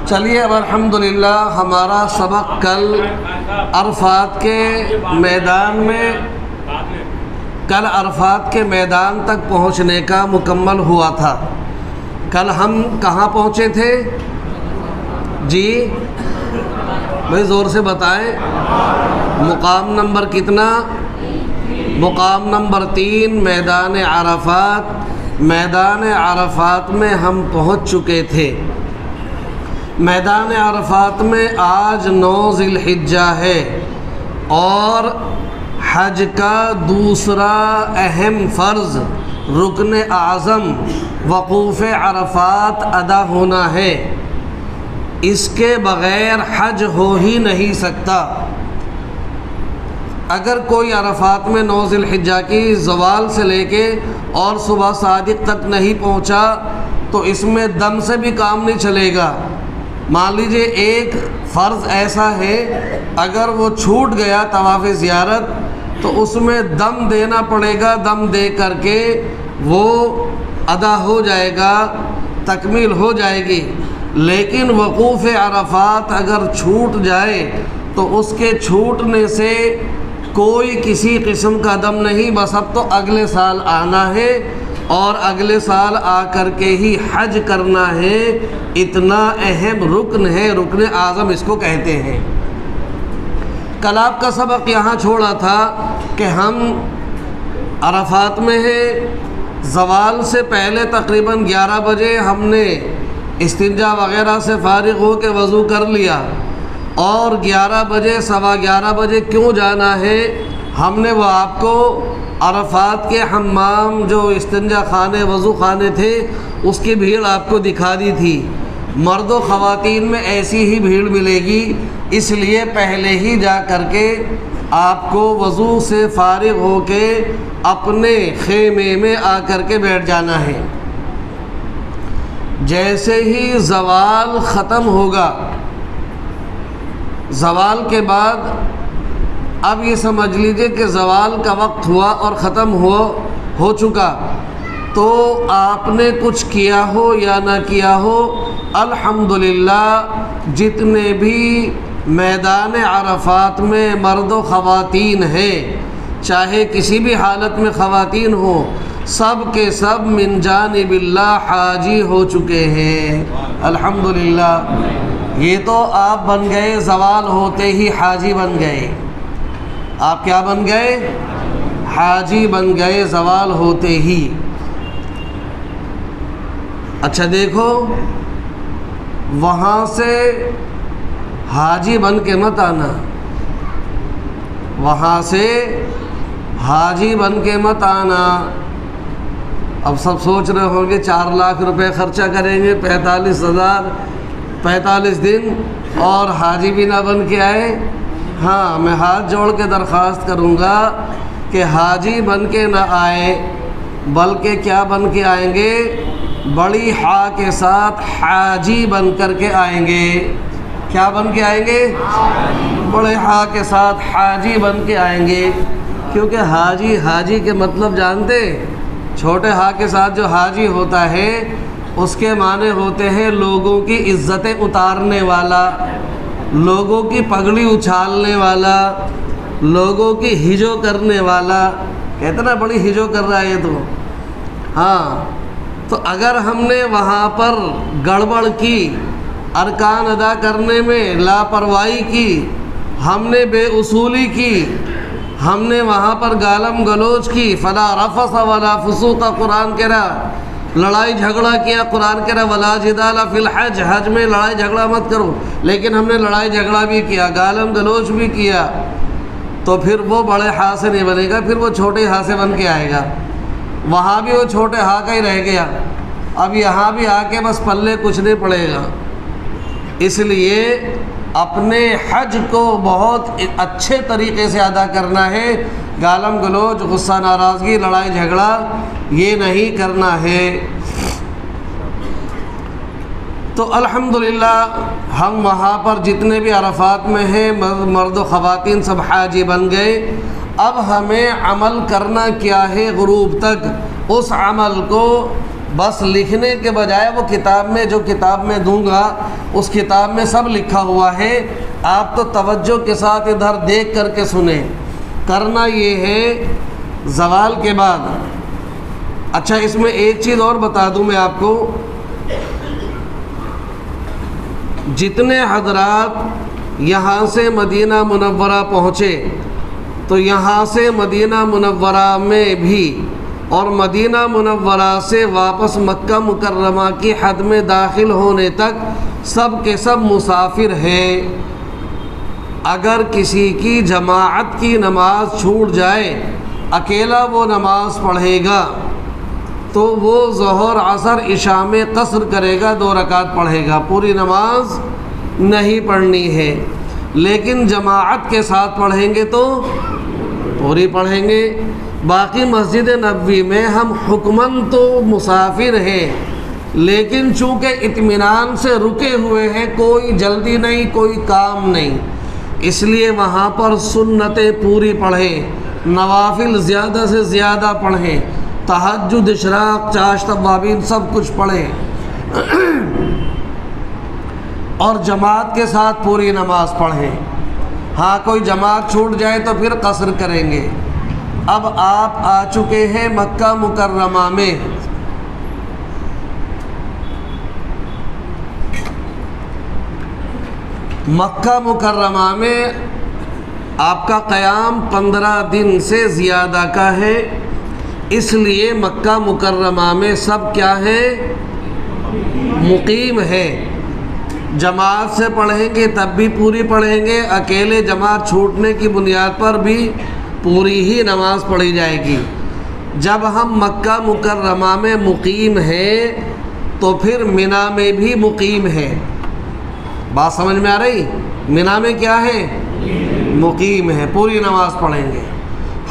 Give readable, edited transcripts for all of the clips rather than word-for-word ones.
چلیے اب الحمدللہ ہمارا سبق کل عرفات کے میدان تک پہنچنے کا مکمل ہوا تھا۔ کل ہم کہاں پہنچے تھے جی؟ بھائی زور سے بتائیں۔ مقام نمبر کتنا؟ مقام نمبر 3 میدان عرفات۔ میدان عرفات میں ہم پہنچ چکے تھے۔ میدان عرفات میں آج 9 ذی الحجہ ہے اور حج کا دوسرا اہم فرض رکن اعظم وقوف عرفات ادا ہونا ہے۔ اس کے بغیر حج ہو ہی نہیں سکتا۔ اگر کوئی عرفات میں 9 ذی الحجہ کی زوال سے لے کے اور صبح صادق تک نہیں پہنچا تو اس میں دم سے بھی کام نہیں چلے گا۔ مان لیجئے ایک فرض ایسا ہے اگر وہ چھوٹ گیا طواف زیارت تو اس میں دم دینا پڑے گا، دم دے کر کے وہ ادا ہو جائے گا، تکمیل ہو جائے گی۔ لیکن وقوف عرفات اگر چھوٹ جائے تو اس کے چھوٹنے سے کوئی کسی قسم کا دم نہیں، بس اب تو اگلے سال آنا ہے اور اگلے سال آ کر کے ہی حج کرنا ہے۔ اتنا اہم رکن ہے، رکن اعظم اس کو کہتے ہیں۔ کل آپ کا سبق یہاں چھوڑا تھا کہ ہم عرفات میں ہیں، زوال سے پہلے تقریباً 11 بجے ہم نے استنجا وغیرہ سے فارغ ہو کے وضو کر لیا اور 11 بجے 11:15 بجے کیوں جانا ہے ہم نے وہ آپ کو عرفات کے حمام جو استنجا خانے وضو خانے تھے اس کی بھیڑ آپ کو دکھا دی تھی۔ مرد و خواتین میں ایسی ہی بھیڑ ملے گی، اس لیے پہلے ہی جا کر کے آپ کو وضو سے فارغ ہو کے اپنے خیمے میں آ کر کے بیٹھ جانا ہے۔ جیسے ہی زوال ختم ہوگا، زوال کے بعد اب یہ سمجھ لیجئے کہ زوال کا وقت ہوا اور ختم ہو چکا، تو آپ نے کچھ کیا ہو یا نہ کیا ہو، الحمدللہ جتنے بھی میدان عرفات میں مرد و خواتین ہیں، چاہے کسی بھی حالت میں خواتین ہوں، سب کے سب من جانب اللہ حاجی ہو چکے ہیں الحمدللہ۔ یہ تو آپ بن گئے زوال ہوتے ہی حاجی بن گئے۔ آپ کیا بن گئے؟ حاجی بن گئے زوال ہوتے ہی۔ اچھا دیکھو، وہاں سے حاجی بن کے مت آنا، وہاں سے حاجی بن کے مت آنا۔ اب سب سوچ رہے ہوں گے 4 لاکھ روپے خرچہ کریں گے، 45 دن اور حاجی بھی نہ بن کے آئے۔ ہاں، میں ہاتھ جوڑ کے درخواست کروں گا کہ حاجی بن کے نہ آئے، بلکہ کیا بن کے آئیں گے؟ بڑی ہا کے ساتھ حاجی بن کر کے آئیں گے۔ کیا بن کے آئیں گے؟ بڑے ہا کے ساتھ حاجی بن کے آئیں گے، کیونکہ حاجی کے مطلب جانتے؟ چھوٹے ہا کے ساتھ جو حاجی ہوتا ہے اس کے معنی ہوتے ہیں لوگوں کی عزتیں اتارنے والا، لوگوں کی پگڑی اچھالنے والا، لوگوں کی ہجو کرنے والا۔ کہتے نا بڑی ہجو کر رہا ہے یہ تو۔ ہاں، تو اگر ہم نے وہاں پر گڑبڑ کی، ارکان ادا کرنے میں لاپرواہی کی، ہم نے بے اصولی کی، ہم نے وہاں پر گالم گلوچ کی، فلا رفث ولا فسوق قرآن کہہ رہا، لڑائی جھگڑا کیا، قرآن کہہ رہا ولا جدال فی الحج، حج میں لڑائی جھگڑا مت کرو، لیکن ہم نے لڑائی جھگڑا بھی کیا، گالم گلوچ بھی کیا، تو پھر وہ بڑے ہا سے نہیں بنے گا، پھر وہ چھوٹے ہا سے بن کے آئے گا۔ وہاں بھی وہ چھوٹے ہا کا ہی رہ گیا، اب یہاں بھی آ کے بس پلے کچھ نہیں پڑے گا۔ اس لیے اپنے حج کو بہت اچھے طریقے سے ادا کرنا ہے، گالم گلوچ، غصہ ناراضگی، لڑائی جھگڑا یہ نہیں کرنا ہے۔ تو الحمدللہ ہم وہاں پر جتنے بھی عرفات میں ہیں مرد و خواتین سب حاجی بن گئے۔ اب ہمیں عمل کرنا کیا ہے غروب تک؟ اس عمل کو بس لکھنے کے بجائے وہ کتاب میں جو کتاب میں دوں گا اس کتاب میں سب لکھا ہوا ہے، آپ تو توجہ کے ساتھ ادھر دیکھ کر کے سنیں۔ کرنا یہ ہے زوال کے بعد۔ اچھا اس میں ایک چیز اور بتا دوں میں آپ کو، جتنے حضرات یہاں سے مدینہ منورہ پہنچے تو یہاں سے مدینہ منورہ میں بھی اور مدینہ منورہ سے واپس مکہ مکرمہ کی حد میں داخل ہونے تک سب کے سب مسافر ہیں۔ اگر کسی کی جماعت کی نماز چھوٹ جائے، اکیلا وہ نماز پڑھے گا تو وہ ظہر عصر عشاء میں قصر کرے گا، 2 رکعت پڑھے گا، پوری نماز نہیں پڑھنی ہے۔ لیکن جماعت کے ساتھ پڑھیں گے تو پوری پڑھیں گے۔ باقی مسجد نبوی میں ہم حکماً تو مسافر ہیں، لیکن چونکہ اطمینان سے رکے ہوئے ہیں، کوئی جلدی نہیں، کوئی کام نہیں، اس لیے وہاں پر سنتیں پوری پڑھیں، نوافل زیادہ سے زیادہ پڑھیں، تہجد، اشراق، چاشت، اوابین سب کچھ پڑھیں اور جماعت کے ساتھ پوری نماز پڑھیں۔ ہاں کوئی جماعت چھوٹ جائے تو پھر قصر کریں گے۔ اب آپ آ چکے ہیں مکہ مکرمہ میں، مکہ مکرمہ میں آپ کا قیام 15 دن سے زیادہ کا ہے، اس لیے مکہ مکرمہ میں سب کیا ہے؟ مقیم ہے۔ جماعت سے پڑھیں گے تب بھی پوری پڑھیں گے، اکیلے جماعت چھوٹنے کی بنیاد پر بھی پوری ہی نماز پڑھی جائے گی۔ جب ہم مکہ مکرمہ میں مقیم ہیں تو پھر منی میں بھی مقیم ہے۔ بات سمجھ میں آ رہی؟ منی میں کیا ہے؟ مقیم ہے، پوری نماز پڑھیں گے۔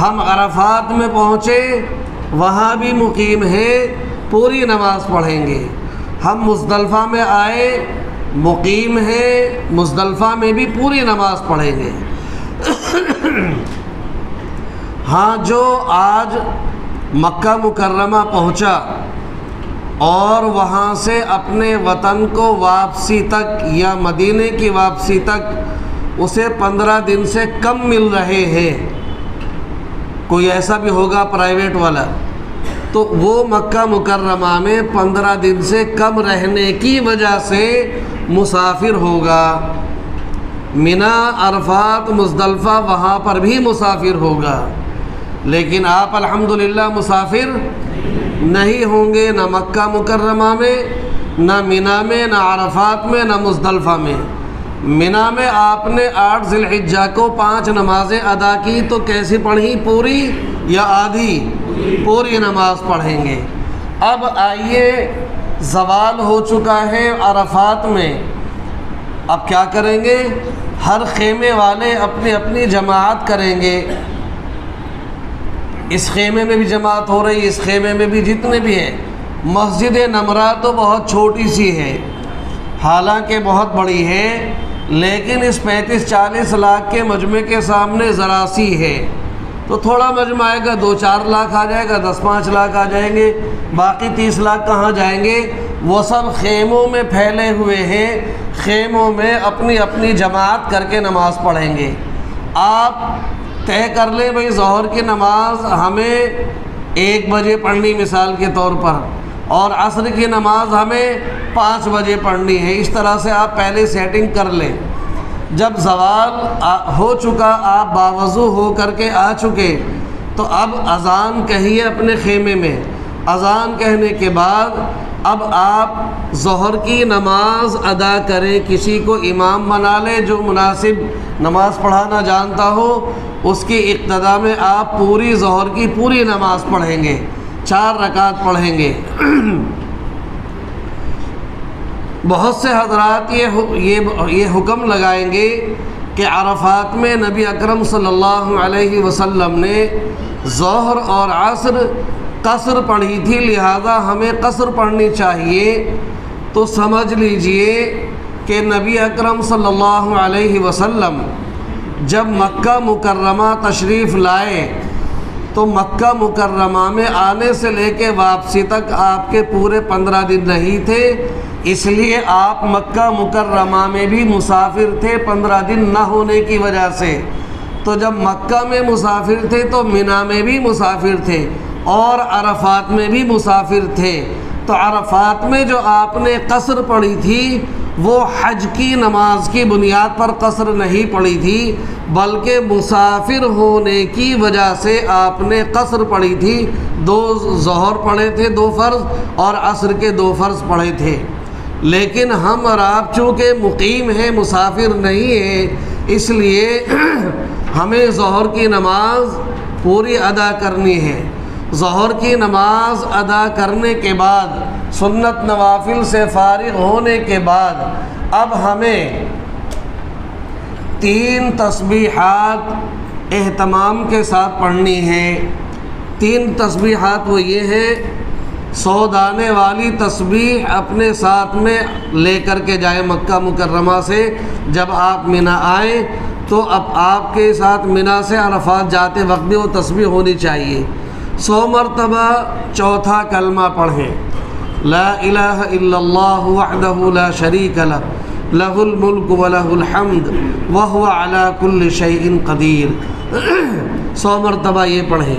ہم عرفات میں پہنچے، وہاں بھی مقیم ہے، پوری نماز پڑھیں گے۔ ہم مزدلفہ میں آئے، مقیم ہے، مزدلفہ میں بھی پوری نماز پڑھیں گے۔ ہاں جو آج مکہ مکرمہ پہنچا اور وہاں سے اپنے وطن کو واپسی تک یا مدینے کی واپسی تک اسے 15 دن سے کم مل رہے ہیں، کوئی ایسا بھی ہوگا پرائیویٹ والا، تو وہ مکہ مکرمہ میں 15 دن سے کم رہنے کی وجہ سے مسافر ہوگا۔ منی، عرفات، مزدلفہ وہاں پر بھی مسافر ہوگا، لیکن آپ الحمدللہ مسافر نہیں ہوں گے، نہ مکہ مکرمہ میں، نہ منی میں، نہ عرفات میں، نہ مزدلفہ میں۔ منی میں آپ نے 8 ذی الحجہ کو 5 نمازیں ادا کی تو کیسی پڑھی؟ پوری یا آدھی؟ پوری نماز پڑھیں گے۔ اب آئیے زوال ہو چکا ہے عرفات میں، اب کیا کریں گے؟ ہر خیمے والے اپنی اپنی جماعت کریں گے۔ اس خیمے میں بھی جماعت ہو رہی ہے، اس خیمے میں بھی، جتنے بھی ہیں۔ مسجد نمرہ تو بہت چھوٹی سی ہے، حالانکہ بہت بڑی ہے، لیکن اس 35-40 لاکھ کے مجمع کے سامنے ذرا سی ہے، تو تھوڑا مجمع آئے گا، 2-4 لاکھ آ جائے گا، 10-5 لاکھ آ جائیں گے، باقی 30 لاکھ کہاں جائیں گے؟ وہ سب خیموں میں پھیلے ہوئے ہیں، خیموں میں اپنی اپنی جماعت کر کے نماز پڑھیں گے۔ آپ طے کر لیں بھئی ظہر کی نماز ہمیں 1 بجے پڑھنی مثال کے طور پر، اور عصر کی نماز ہمیں 5 بجے پڑھنی ہے، اس طرح سے آپ پہلے سیٹنگ کر لیں۔ جب زوال ہو چکا، آپ باوضو ہو کر کے آ چکے، تو اب اذان کہیے اپنے خیمے میں۔ اذان کہنے کے بعد اب آپ ظہر کی نماز ادا کریں، کسی کو امام بنا لیں جو مناسب نماز پڑھانا جانتا ہو، اس کی اقتداء میں آپ پوری ظہر کی پوری نماز پڑھیں گے، 4 رکعت پڑھیں گے۔ بہت سے حضرات یہ حکم لگائیں گے کہ عرفات میں نبی اکرم صلی اللہ علیہ وسلم نے ظہر اور عصر قصر پڑھی تھی، لہذا ہمیں قصر پڑھنی چاہیے۔ تو سمجھ لیجئے کہ نبی اکرم صلی اللہ علیہ وسلم جب مکہ مکرمہ تشریف لائے تو مکہ مکرمہ میں آنے سے لے کے واپسی تک آپ کے پورے 15 دن نہیں تھے، اس لیے آپ مکہ مکرمہ میں بھی مسافر تھے 15 دن نہ ہونے کی وجہ سے، تو جب مکہ میں مسافر تھے تو منی میں بھی مسافر تھے اور عرفات میں بھی مسافر تھے۔ تو عرفات میں جو آپ نے قصر پڑھی تھی وہ حج کی نماز کی بنیاد پر قصر نہیں پڑھی تھی، بلکہ مسافر ہونے کی وجہ سے آپ نے قصر پڑھی تھی۔ 2 ظہر پڑھے تھے 2 فرض اور عصر کے 2 فرض پڑھے تھے۔ لیکن ہم اور آپ چونکہ مقیم ہیں، مسافر نہیں ہیں، اس لیے ہمیں ظہر کی نماز پوری ادا کرنی ہے۔ ظہر کی نماز ادا کرنے کے بعد سنت نوافل سے فارغ ہونے کے بعد اب ہمیں 3 تسبیحات اہتمام کے ساتھ پڑھنی ہیں۔ 3 تسبیحات وہ یہ ہیں، 100 دانے والی تسبیح اپنے ساتھ میں لے کر کے جائیں مکہ مکرمہ سے۔ جب آپ منی آئیں تو اب آپ کے ساتھ منی سے عرفات جاتے وقت بھی وہ تسبیح ہونی چاہیے۔ 100 مرتبہ چوتھا کلمہ پڑھیں، لا الہ الا اللہ وحدہ لا شریک لہ لہ الملک ولہ الحمد وہو علی کل شیء قدیر۔ 100 مرتبہ یہ پڑھیں۔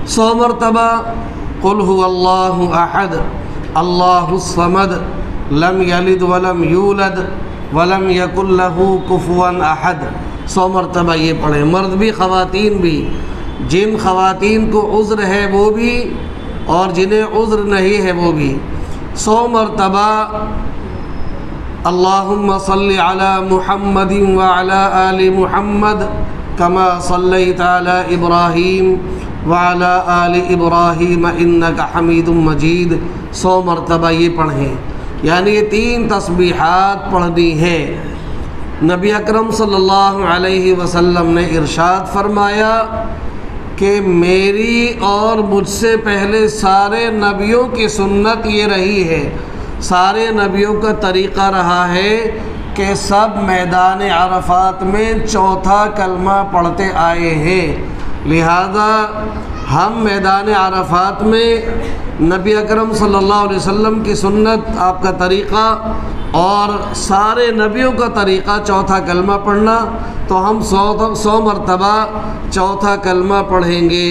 100 مرتبہ قل هو اللہ احد اللہ الصمد لم یلد ولم یولد ولم یکن لہ کفوا احد۔ 100 مرتبہ یہ پڑھیں، مرد بھی خواتین بھی، جن خواتین کو عذر ہے وہ بھی اور جنہیں عذر نہیں ہے وہ بھی۔ 100 مرتبہ اللہم صلی علی محمد وعلی آل محمد کما صلیت علی ابراہیم وعلی آل ابراہیم انک حمید مجید۔ 100 مرتبہ یہ پڑھیں، یعنی یہ 3 تسبیحات پڑھنی ہے۔ نبی اکرم صلی اللہ علیہ وسلم نے ارشاد فرمایا کہ میری اور مجھ سے پہلے سارے نبیوں کی سنت یہ رہی ہے، سارے نبیوں کا طریقہ رہا ہے کہ سب میدان عرفات میں چوتھا کلمہ پڑھتے آئے ہیں۔ لہذا ہم میدان عرفات میں نبی اکرم صلی اللہ علیہ وسلم کی سنت، آپ کا طریقہ اور سارے نبیوں کا طریقہ چوتھا کلمہ پڑھنا، تو ہم 100 مرتبہ چوتھا کلمہ پڑھیں گے۔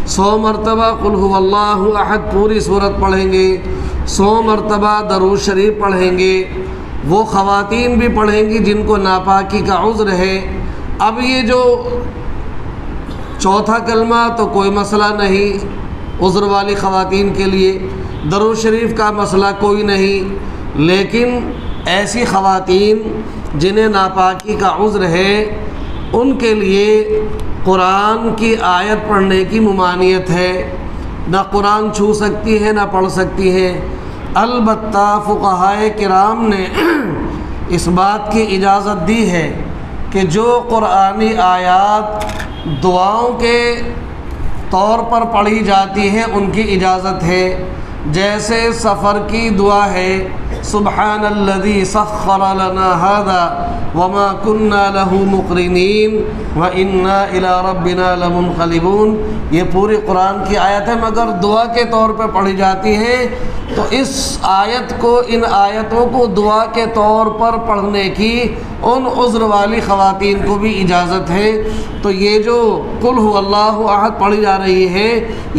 100 مرتبہ قل هو اللہ احد پوری سورت پڑھیں گے۔ 100 مرتبہ درود شریف پڑھیں گے۔ وہ خواتین بھی پڑھیں گی جن کو ناپاکی کا عذر ہے۔ اب یہ جو چوتھا کلمہ تو کوئی مسئلہ نہیں عذر والی خواتین کے لیے، درود شریف کا مسئلہ کوئی نہیں، لیکن ایسی خواتین جنہیں ناپاکی کا عذر ہے ان کے لیے قرآن کی آیت پڑھنے کی ممانعت ہے، نہ قرآن چھو سکتی ہے نہ پڑھ سکتی ہے۔ البتہ فقہائے کرام نے اس بات کی اجازت دی ہے کہ جو قرآنی آیات دعاؤں کے طور پر پڑھی جاتی ہیں ان کی اجازت ہے۔ جیسے سفر کی دعا ہے سبحان الذی سخر لنا ھذا وما كنا له مقرنین وانا الى ربنا لمنقلبون، یہ پوری قرآن کی آیت ہے مگر دعا کے طور پہ پڑھی جاتی ہے، تو اس آیت کو، ان آیتوں کو دعا کے طور پر پڑھنے کی ان عذر والی خواتین کو بھی اجازت ہے۔ تو یہ جو قل هو اللہ احد پڑھی جا رہی ہے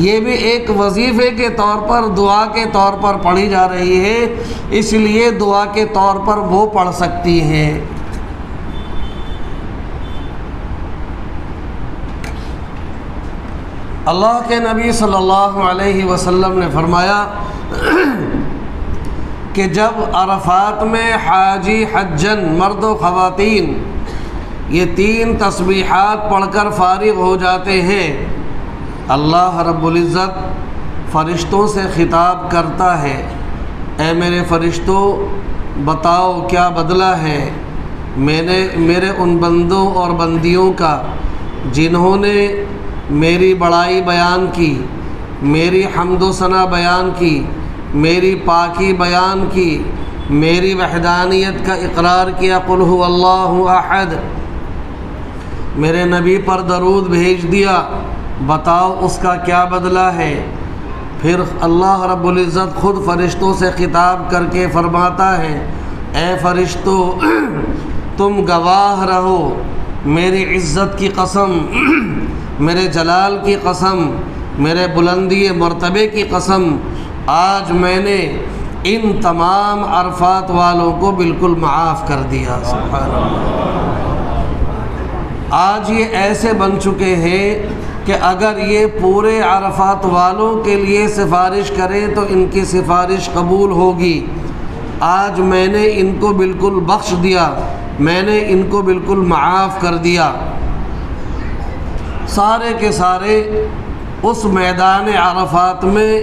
یہ بھی ایک وظیفے کے طور پر، دعا کے طور پر پڑھی جا رہی ہے، اس لیے دعا کے طور پر وہ پڑھ سکتی ہیں۔ اللہ کے نبی صلی اللہ علیہ وسلم نے فرمایا کہ جب عرفات میں حاجی حجن مرد و خواتین یہ 3 تسبیحات پڑھ کر فارغ ہو جاتے ہیں، اللہ رب العزت فرشتوں سے خطاب کرتا ہے، اے میرے فرشتوں بتاؤ کیا بدلہ ہے میرے ان بندوں اور بندیوں کا جنہوں نے میری بڑائی بیان کی، میری حمد و ثنا بیان کی، میری پاکی بیان کی، میری وحدانیت کا اقرار کیا، قل هو اللہ احد، میرے نبی پر درود بھیج دیا، بتاؤ اس کا کیا بدلہ ہے۔ پھر اللہ رب العزت خود فرشتوں سے خطاب کر کے فرماتا ہے اے فرشتوں تم گواہ رہو، میری عزت کی قسم، میرے جلال کی قسم، میرے بلندی مرتبے کی قسم، آج میں نے ان تمام عرفات والوں کو بالکل معاف کر دیا۔ سبحان اللہ۔ آج یہ ایسے بن چکے ہیں کہ اگر یہ پورے عرفات والوں کے لیے سفارش کریں تو ان کی سفارش قبول ہوگی۔ آج میں نے ان کو بالکل بخش دیا، میں نے ان کو بالکل معاف کر دیا۔ سارے کے سارے اس میدان عرفات میں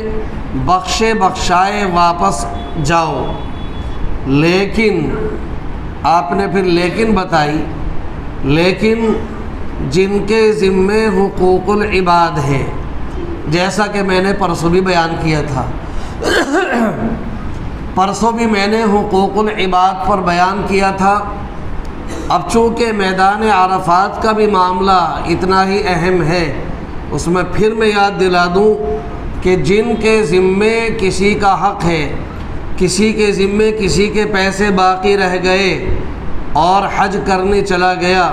بخشے بخشائے واپس جاؤ۔ لیکن آپ نے پھر لیکن بتائی، لیکن جن کے ذمے حقوق العباد ہیں، جیسا کہ میں نے پرسوں بھی بیان کیا تھا، پرسوں بھی میں نے حقوق العباد پر بیان کیا تھا۔ اب چونکہ میدان عرفات کا بھی معاملہ اتنا ہی اہم ہے، اس میں پھر میں یاد دلا دوں کہ جن کے ذمے کسی کا حق ہے، کسی کے ذمے کسی کے پیسے باقی رہ گئے اور حج کرنے چلا گیا،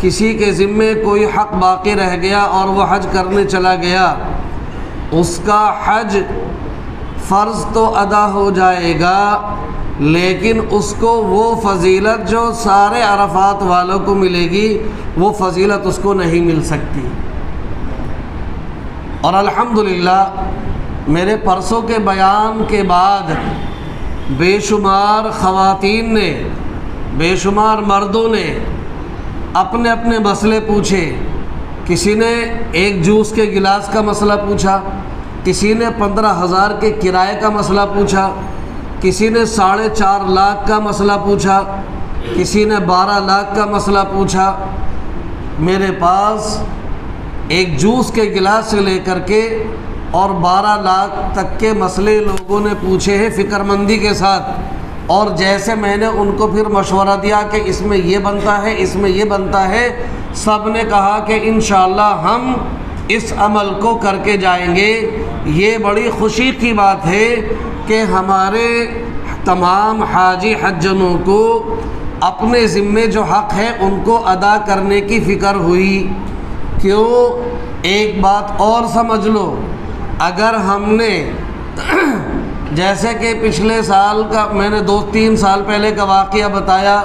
کسی کے ذمے کوئی حق باقی رہ گیا اور وہ حج کرنے چلا گیا، اس کا حج فرض تو ادا ہو جائے گا، لیکن اس کو وہ فضیلت جو سارے عرفات والوں کو ملے گی وہ فضیلت اس کو نہیں مل سکتی۔ اور الحمدللہ میرے پرسوں کے بیان کے بعد بے شمار خواتین نے، بے شمار مردوں نے اپنے اپنے مسئلے پوچھے۔ کسی نے ایک جوس کے گلاس کا مسئلہ پوچھا، کسی نے 15,000 کے کرائے کا مسئلہ پوچھا، کسی نے 4.5 لاکھ کا مسئلہ پوچھا، کسی نے 12 لاکھ کا مسئلہ پوچھا۔ میرے پاس ایک جوس کے گلاس سے لے کر کے اور 12 لاکھ تک کے مسئلے لوگوں نے پوچھے ہیں فکر مندی کے ساتھ، اور جیسے میں نے ان کو پھر مشورہ دیا کہ اس میں یہ بنتا ہے، اس میں یہ بنتا ہے، سب نے کہا کہ انشاءاللہ ہم اس عمل کو کر کے جائیں گے۔ یہ بڑی خوشی کی بات ہے کہ ہمارے تمام حاجی حجنوں کو اپنے ذمے جو حق ہے ان کو ادا کرنے کی فکر ہوئی۔ کیوں؟ ایک بات اور سمجھ لو، اگر ہم نے جیسے کہ پچھلے سال کا میں نے 2-3 سال پہلے کا واقعہ بتایا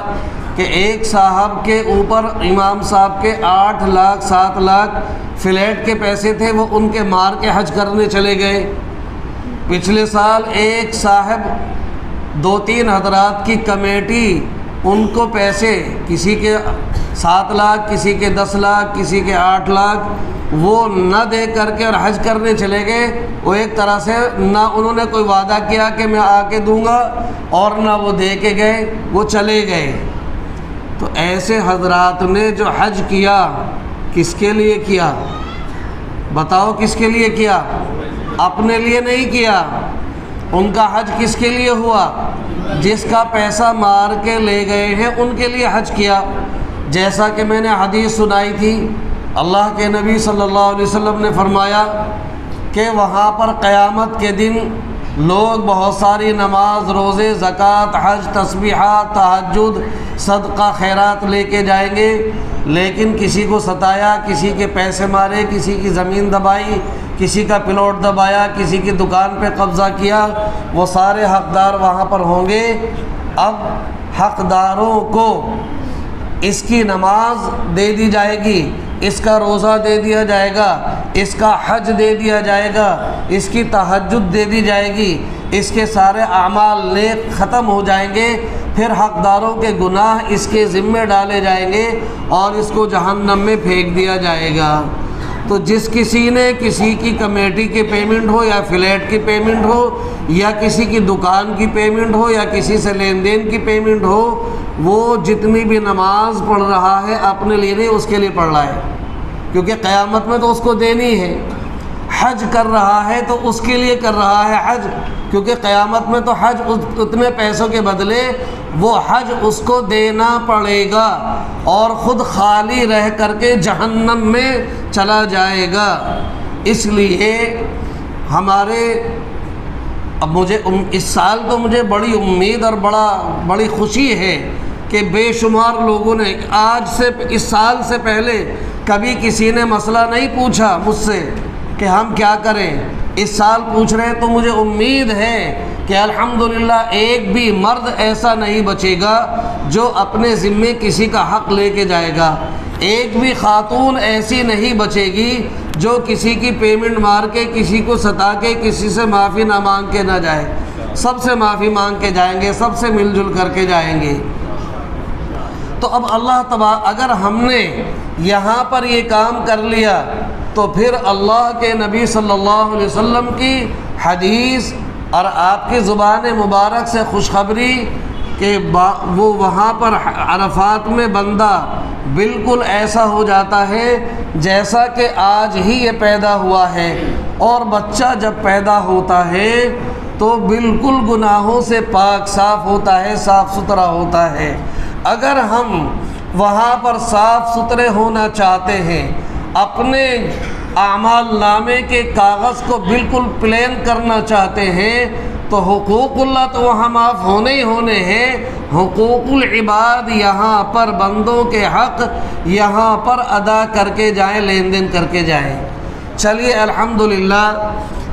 کہ ایک صاحب کے اوپر امام صاحب کے 8 لاکھ 7 لاکھ فلیٹ کے پیسے تھے، وہ ان کے مار کے حج کرنے چلے گئے۔ پچھلے سال ایک صاحب 2-3 حضرات کی کمیٹی ان کو پیسے، کسی کے 7 لاکھ، کسی کے 10 لاکھ، کسی کے 8 لاکھ، وہ نہ دے کر کے اور حج کرنے چلے گئے۔ وہ ایک طرح سے نہ انہوں نے کوئی وعدہ کیا کہ میں آ کے دوں گا اور نہ وہ دے کے گئے، وہ چلے گئے۔ تو ایسے حضرات نے جو حج کیا کس کے لیے کیا؟ بتاؤ کس کے لیے کیا؟ اپنے لیے نہیں کیا۔ ان کا حج کس کے لیے ہوا؟ جس کا پیسہ مار کے لے گئے ہیں ان کے لیے حج کیا۔ جیسا کہ میں نے حدیث سنائی تھی، اللہ کے نبی صلی اللہ علیہ وسلم نے فرمایا کہ وہاں پر قیامت کے دن لوگ بہت ساری نماز، روزے، زکوٰۃ، حج، تسبیحات، تہجد، صدقہ، خیرات لے کے جائیں گے، لیکن کسی کو ستایا، کسی کے پیسے مارے، کسی کی زمین دبائی، کسی کا پلاٹ دبایا، کسی کی دکان پہ قبضہ کیا، وہ سارے حقدار وہاں پر ہوں گے۔ اب حقداروں کو اس کی نماز دے دی جائے گی، اس کا روزہ دے دیا جائے گا، اس کا حج دے دیا جائے گا، اس کی تہجد دے دی جائے گی، اس کے سارے اعمال نیک ختم ہو جائیں گے۔ پھر حقداروں کے گناہ اس کے ذمے ڈالے جائیں گے اور اس کو جہنم میں پھینک دیا جائے گا۔ تو جس کسی نے کسی کی کمیٹی کی پیمنٹ ہو یا فلیٹ کی پیمنٹ ہو یا کسی کی دکان کی پیمنٹ ہو یا کسی سے لین دین کی پیمنٹ ہو، وہ جتنی بھی نماز پڑھ رہا ہے اپنے لیے نہیں، اس کے لیے پڑھ رہا ہے، کیونکہ قیامت میں تو اس کو دینی ہے۔ حج کر رہا ہے تو اس کے لیے کر رہا ہے حج، کیونکہ قیامت میں تو حج اتنے پیسوں کے بدلے وہ حج اس کو دینا پڑے گا اور خود خالی رہ کر کے جہنم میں چلا جائے گا۔ اس لیے ہمارے اب مجھے اس سال تو مجھے بڑی امید اور بڑی خوشی ہے کہ بے شمار لوگوں نے آج سے اس سال سے پہلے کبھی کسی نے مسئلہ نہیں پوچھا مجھ سے کہ ہم کیا کریں، اس سال پوچھ رہے ہیں، تو مجھے امید ہے کہ الحمدللہ ایک بھی مرد ایسا نہیں بچے گا جو اپنے ذمے کسی کا حق لے کے جائے گا، ایک بھی خاتون ایسی نہیں بچے گی جو کسی کی پیمنٹ مار کے، کسی کو ستا کے، کسی سے معافی نہ مانگ کے نہ جائے، سب سے معافی مانگ کے جائیں گے، سب سے مل جل کر کے جائیں گے۔ تو اب اللہ تبارک اگر ہم نے یہاں پر یہ کام کر لیا تو پھر اللہ کے نبی صلی اللہ علیہ وسلم کی حدیث اور آپ کی زبان مبارک سے خوشخبری کہ وہ وہاں پر عرفات میں بندہ بالکل ایسا ہو جاتا ہے جیسا کہ آج ہی یہ پیدا ہوا ہے، اور بچہ جب پیدا ہوتا ہے تو بالکل گناہوں سے پاک صاف ہوتا ہے، صاف ستھرا ہوتا ہے۔ اگر ہم وہاں پر صاف ستھرے ہونا چاہتے ہیں، اپنے اعمال نامے کے کاغذ کو بالکل پلین کرنا چاہتے ہیں، تو حقوق اللہ تو وہاں معاف ہونے ہی ہونے ہیں، حقوق العباد یہاں پر بندوں کے حق یہاں پر ادا کر کے جائیں، لین دین کر کے جائیں۔ چلیے الحمدللہ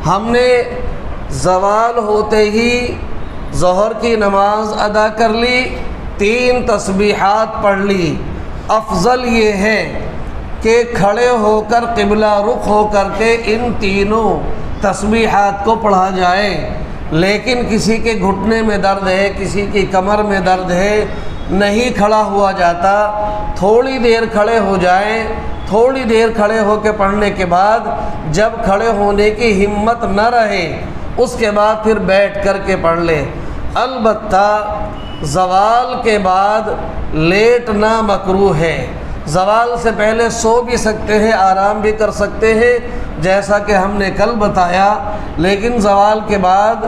ہم نے زوال ہوتے ہی ظہر کی نماز ادا کر لی، 3 تسبیحات پڑھ لی۔ افضل یہ ہے کہ کھڑے ہو کر قبلہ رخ ہو کر کے ان تینوں تسبیحات کو پڑھا جائے، لیکن کسی کے گھٹنے میں درد ہے، کسی کی کمر میں درد ہے، نہیں کھڑا ہوا جاتا، تھوڑی دیر کھڑے ہو جائیں، تھوڑی دیر کھڑے ہو کے پڑھنے کے بعد جب کھڑے ہونے کی ہمت نہ رہے اس کے بعد پھر بیٹھ کر کے پڑھ لیں۔ البتہ زوال کے بعد لیٹنا مکروہ ہے، زوال سے پہلے سو بھی سکتے ہیں، آرام بھی کر سکتے ہیں جیسا کہ ہم نے کل بتایا، لیکن زوال کے بعد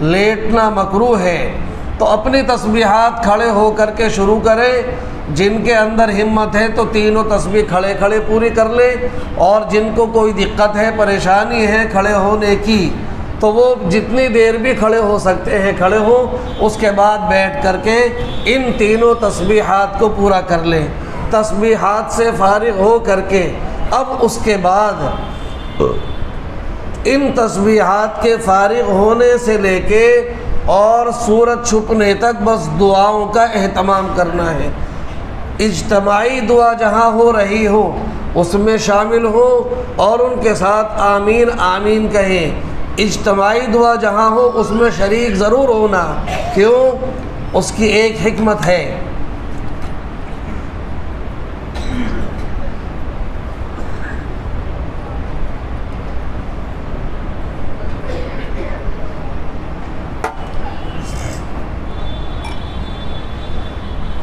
لیٹنا مکروہ ہے۔ تو اپنی تسبیحات کھڑے ہو کر کے شروع کریں، جن کے اندر ہمت ہے تو تینوں تسبیح کھڑے کھڑے پوری کر لیں، اور جن کو کوئی دقت ہے، پریشانی ہے کھڑے ہونے کی، تو وہ جتنی دیر بھی کھڑے ہو سکتے ہیں کھڑے ہوں، اس کے بعد بیٹھ کر کے ان تینوں تسبیحات کو پورا کر لیں۔ تسبیحات سے فارغ ہو کر کے اب اس کے بعد ان تسبیحات کے فارغ ہونے سے لے کے اور سورج چھپنے تک بس دعاؤں کا اہتمام کرنا ہے۔ اجتماعی دعا جہاں ہو رہی ہو اس میں شامل ہو اور ان کے ساتھ آمین آمین کہیں، اجتماعی دعا جہاں ہو اس میں شریک ضرور ہونا، کیوں؟ اس کی ایک حکمت ہے۔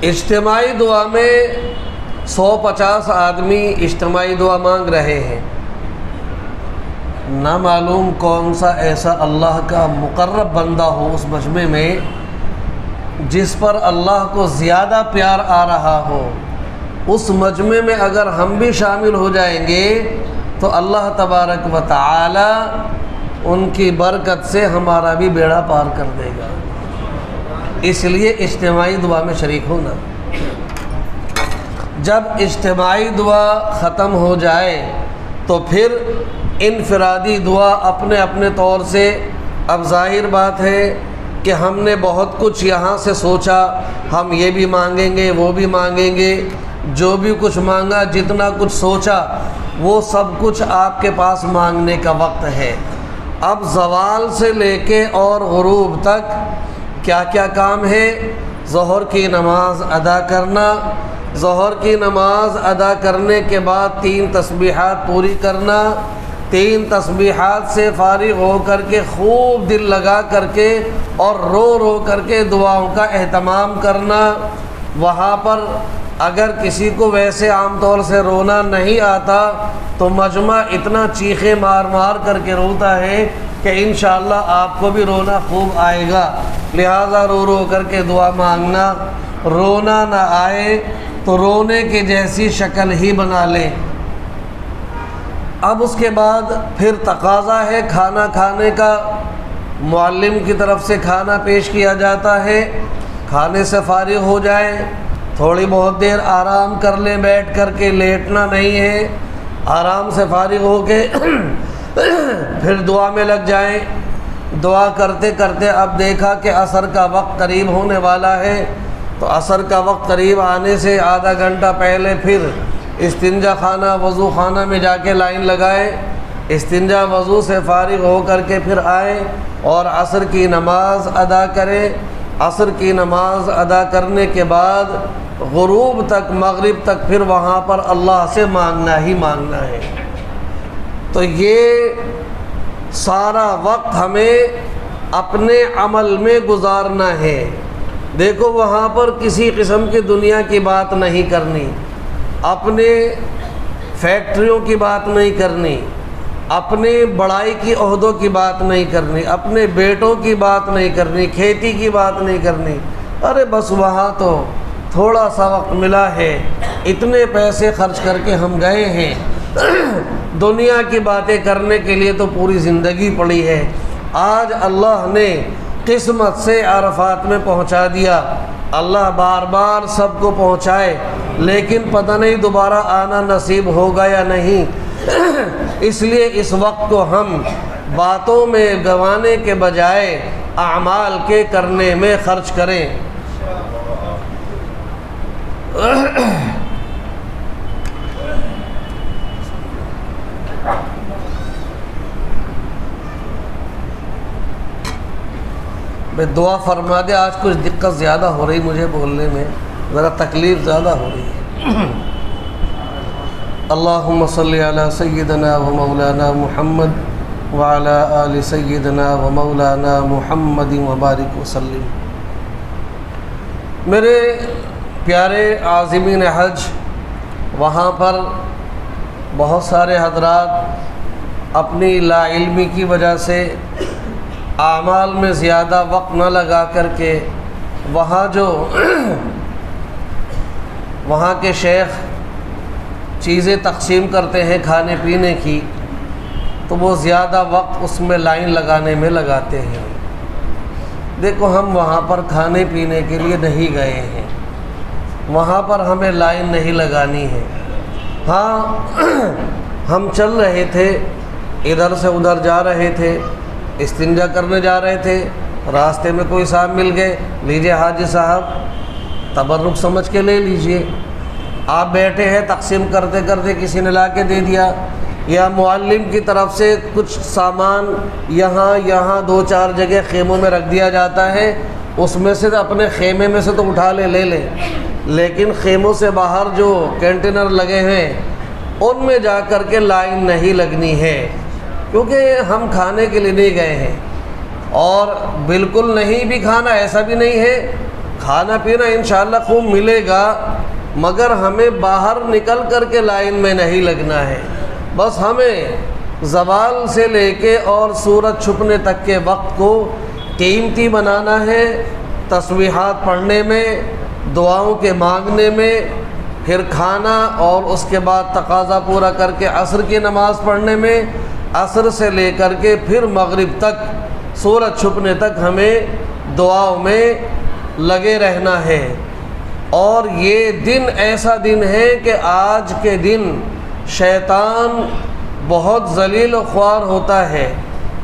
اجتماعی دعا میں 150 آدمی اجتماعی دعا مانگ رہے ہیں، نہ معلوم کون سا ایسا اللہ کا مقرب بندہ ہو اس مجمع میں جس پر اللہ کو زیادہ پیار آ رہا ہو، اس مجمع میں اگر ہم بھی شامل ہو جائیں گے تو اللہ تبارک و تعالی ان کی برکت سے ہمارا بھی بیڑا پار کر دے گا۔ اس لیے اجتماعی دعا میں شریک ہونا۔ جب اجتماعی دعا ختم ہو جائے تو پھر انفرادی دعا اپنے اپنے طور سے، اب ظاہر بات ہے کہ ہم نے بہت کچھ یہاں سے سوچا، ہم یہ بھی مانگیں گے وہ بھی مانگیں گے، جو بھی کچھ مانگا، جتنا کچھ سوچا وہ سب کچھ آپ کے پاس مانگنے کا وقت ہے۔ اب زوال سے لے کے اور غروب تک کیا کیا کام ہے؟ ظہر کی نماز ادا کرنا، ظہر کی نماز ادا کرنے کے بعد 3 تسبیحات پوری کرنا، 3 تسبیحات سے فارغ ہو کر کے خوب دل لگا کر کے اور رو رو کر کے دعاؤں کا اہتمام کرنا۔ وہاں پر اگر کسی کو ویسے عام طور سے رونا نہیں آتا تو مجمع اتنا چیخے مار مار کر کے روتا ہے کہ انشاءاللہ آپ کو بھی رونا خوب آئے گا، لہذا رو رو کر کے دعا مانگنا۔ رونا نہ آئے تو رونے کی جیسی شکل ہی بنا لیں۔ اب اس کے بعد پھر تقاضا ہے کھانا کھانے کا، معلم کی طرف سے کھانا پیش کیا جاتا ہے، کھانے سے فارغ ہو جائیں، تھوڑی بہت دیر آرام کر لیں، بیٹھ کر کے لیٹنا نہیں ہے، آرام سے فارغ ہو کے پھر دعا میں لگ جائیں۔ دعا کرتے کرتے اب دیکھا کہ عصر کا وقت قریب ہونے والا ہے، تو عصر کا وقت قریب آنے سے آدھا گھنٹہ پہلے پھر استنجا خانہ وضو خانہ میں جا کے لائن لگائے، استنجا وضو سے فارغ ہو کر کے پھر آئیں اور عصر کی نماز ادا کریں۔ عصر کی نماز ادا کرنے کے بعد غروب تک، مغرب تک پھر وہاں پر اللہ سے مانگنا ہی مانگنا ہے۔ تو یہ سارا وقت ہمیں اپنے عمل میں گزارنا ہے۔ دیکھو وہاں پر کسی قسم کی دنیا کی بات نہیں کرنی، اپنے فیکٹریوں کی بات نہیں کرنی، اپنے بڑائی کی عہدوں کی بات نہیں کرنی، اپنے بیٹوں کی بات نہیں کرنی، کھیتی کی بات نہیں کرنی۔ ارے بس وہاں تو تھوڑا سا وقت ملا ہے، اتنے پیسے خرچ کر کے ہم گئے ہیں، دنیا کی باتیں کرنے کے لیے تو پوری زندگی پڑی ہے۔ آج اللہ نے قسمت سے عرفات میں پہنچا دیا، اللہ بار بار سب کو پہنچائے، لیکن پتہ نہیں دوبارہ آنا نصیب ہوگا یا نہیں۔ اس لیے اس وقت کو ہم باتوں میں گنوانے کے بجائے اعمال کے کرنے میں خرچ کریں۔ دعا فرما دے، آج کچھ دقت زیادہ ہو رہی مجھے بولنے میں، ذرا تکلیف زیادہ ہو رہی ہے۔ اللہم صلی علی سیدنا و مولانا محمد وعلی آل سیدنا و مولانا محمد وبارک وسلم۔ میرے پیارے عازمین حج، وہاں پر بہت سارے حضرات اپنی لا علمی کی وجہ سے اعمال میں زیادہ وقت نہ لگا کر کے وہاں کے شیخ چیزیں تقسیم کرتے ہیں کھانے پینے کی، تو وہ زیادہ وقت اس میں لائن لگانے میں لگاتے ہیں۔ دیکھو ہم وہاں پر کھانے پینے کے لیے نہیں گئے ہیں، وہاں پر ہمیں لائن نہیں لگانی ہے۔ ہاں ہم چل رہے تھے، ادھر سے ادھر جا رہے تھے، استنجا کرنے جا رہے تھے، راستے میں کوئی صاحب مل گئے، لیجئے حاجی صاحب، تبرک سمجھ کے لے لیجئے۔ آپ بیٹھے ہیں، تقسیم کرتے کرتے کسی نے لا کے دے دیا، یا معلم کی طرف سے کچھ سامان یہاں دو چار جگہ خیموں میں رکھ دیا جاتا ہے، اس میں سے اپنے خیمے میں سے تو اٹھا لے لیں، لیکن خیموں سے باہر جو کنٹینر لگے ہیں ان میں جا کر کے لائن نہیں لگنی ہے، کیونکہ ہم کھانے کے لیے نہیں گئے ہیں، اور بالکل نہیں بھی کھانا ایسا بھی نہیں ہے، کھانا پینا انشاءاللہ خوب ملے گا، مگر ہمیں باہر نکل کر کے لائن میں نہیں لگنا ہے۔ بس ہمیں زوال سے لے کے اور سورج چھپنے تک کے وقت کو قیمتی بنانا ہے، تسبیحات پڑھنے میں، دعاؤں کے مانگنے میں، پھر کھانا اور اس کے بعد تقاضا پورا کر کے عصر کی نماز پڑھنے میں، عصر سے لے کر کے پھر مغرب تک، سورج چھپنے تک ہمیں دعاؤں میں لگے رہنا ہے۔ اور یہ دن ایسا دن ہے کہ آج کے دن شیطان بہت ذلیل و خوار ہوتا ہے،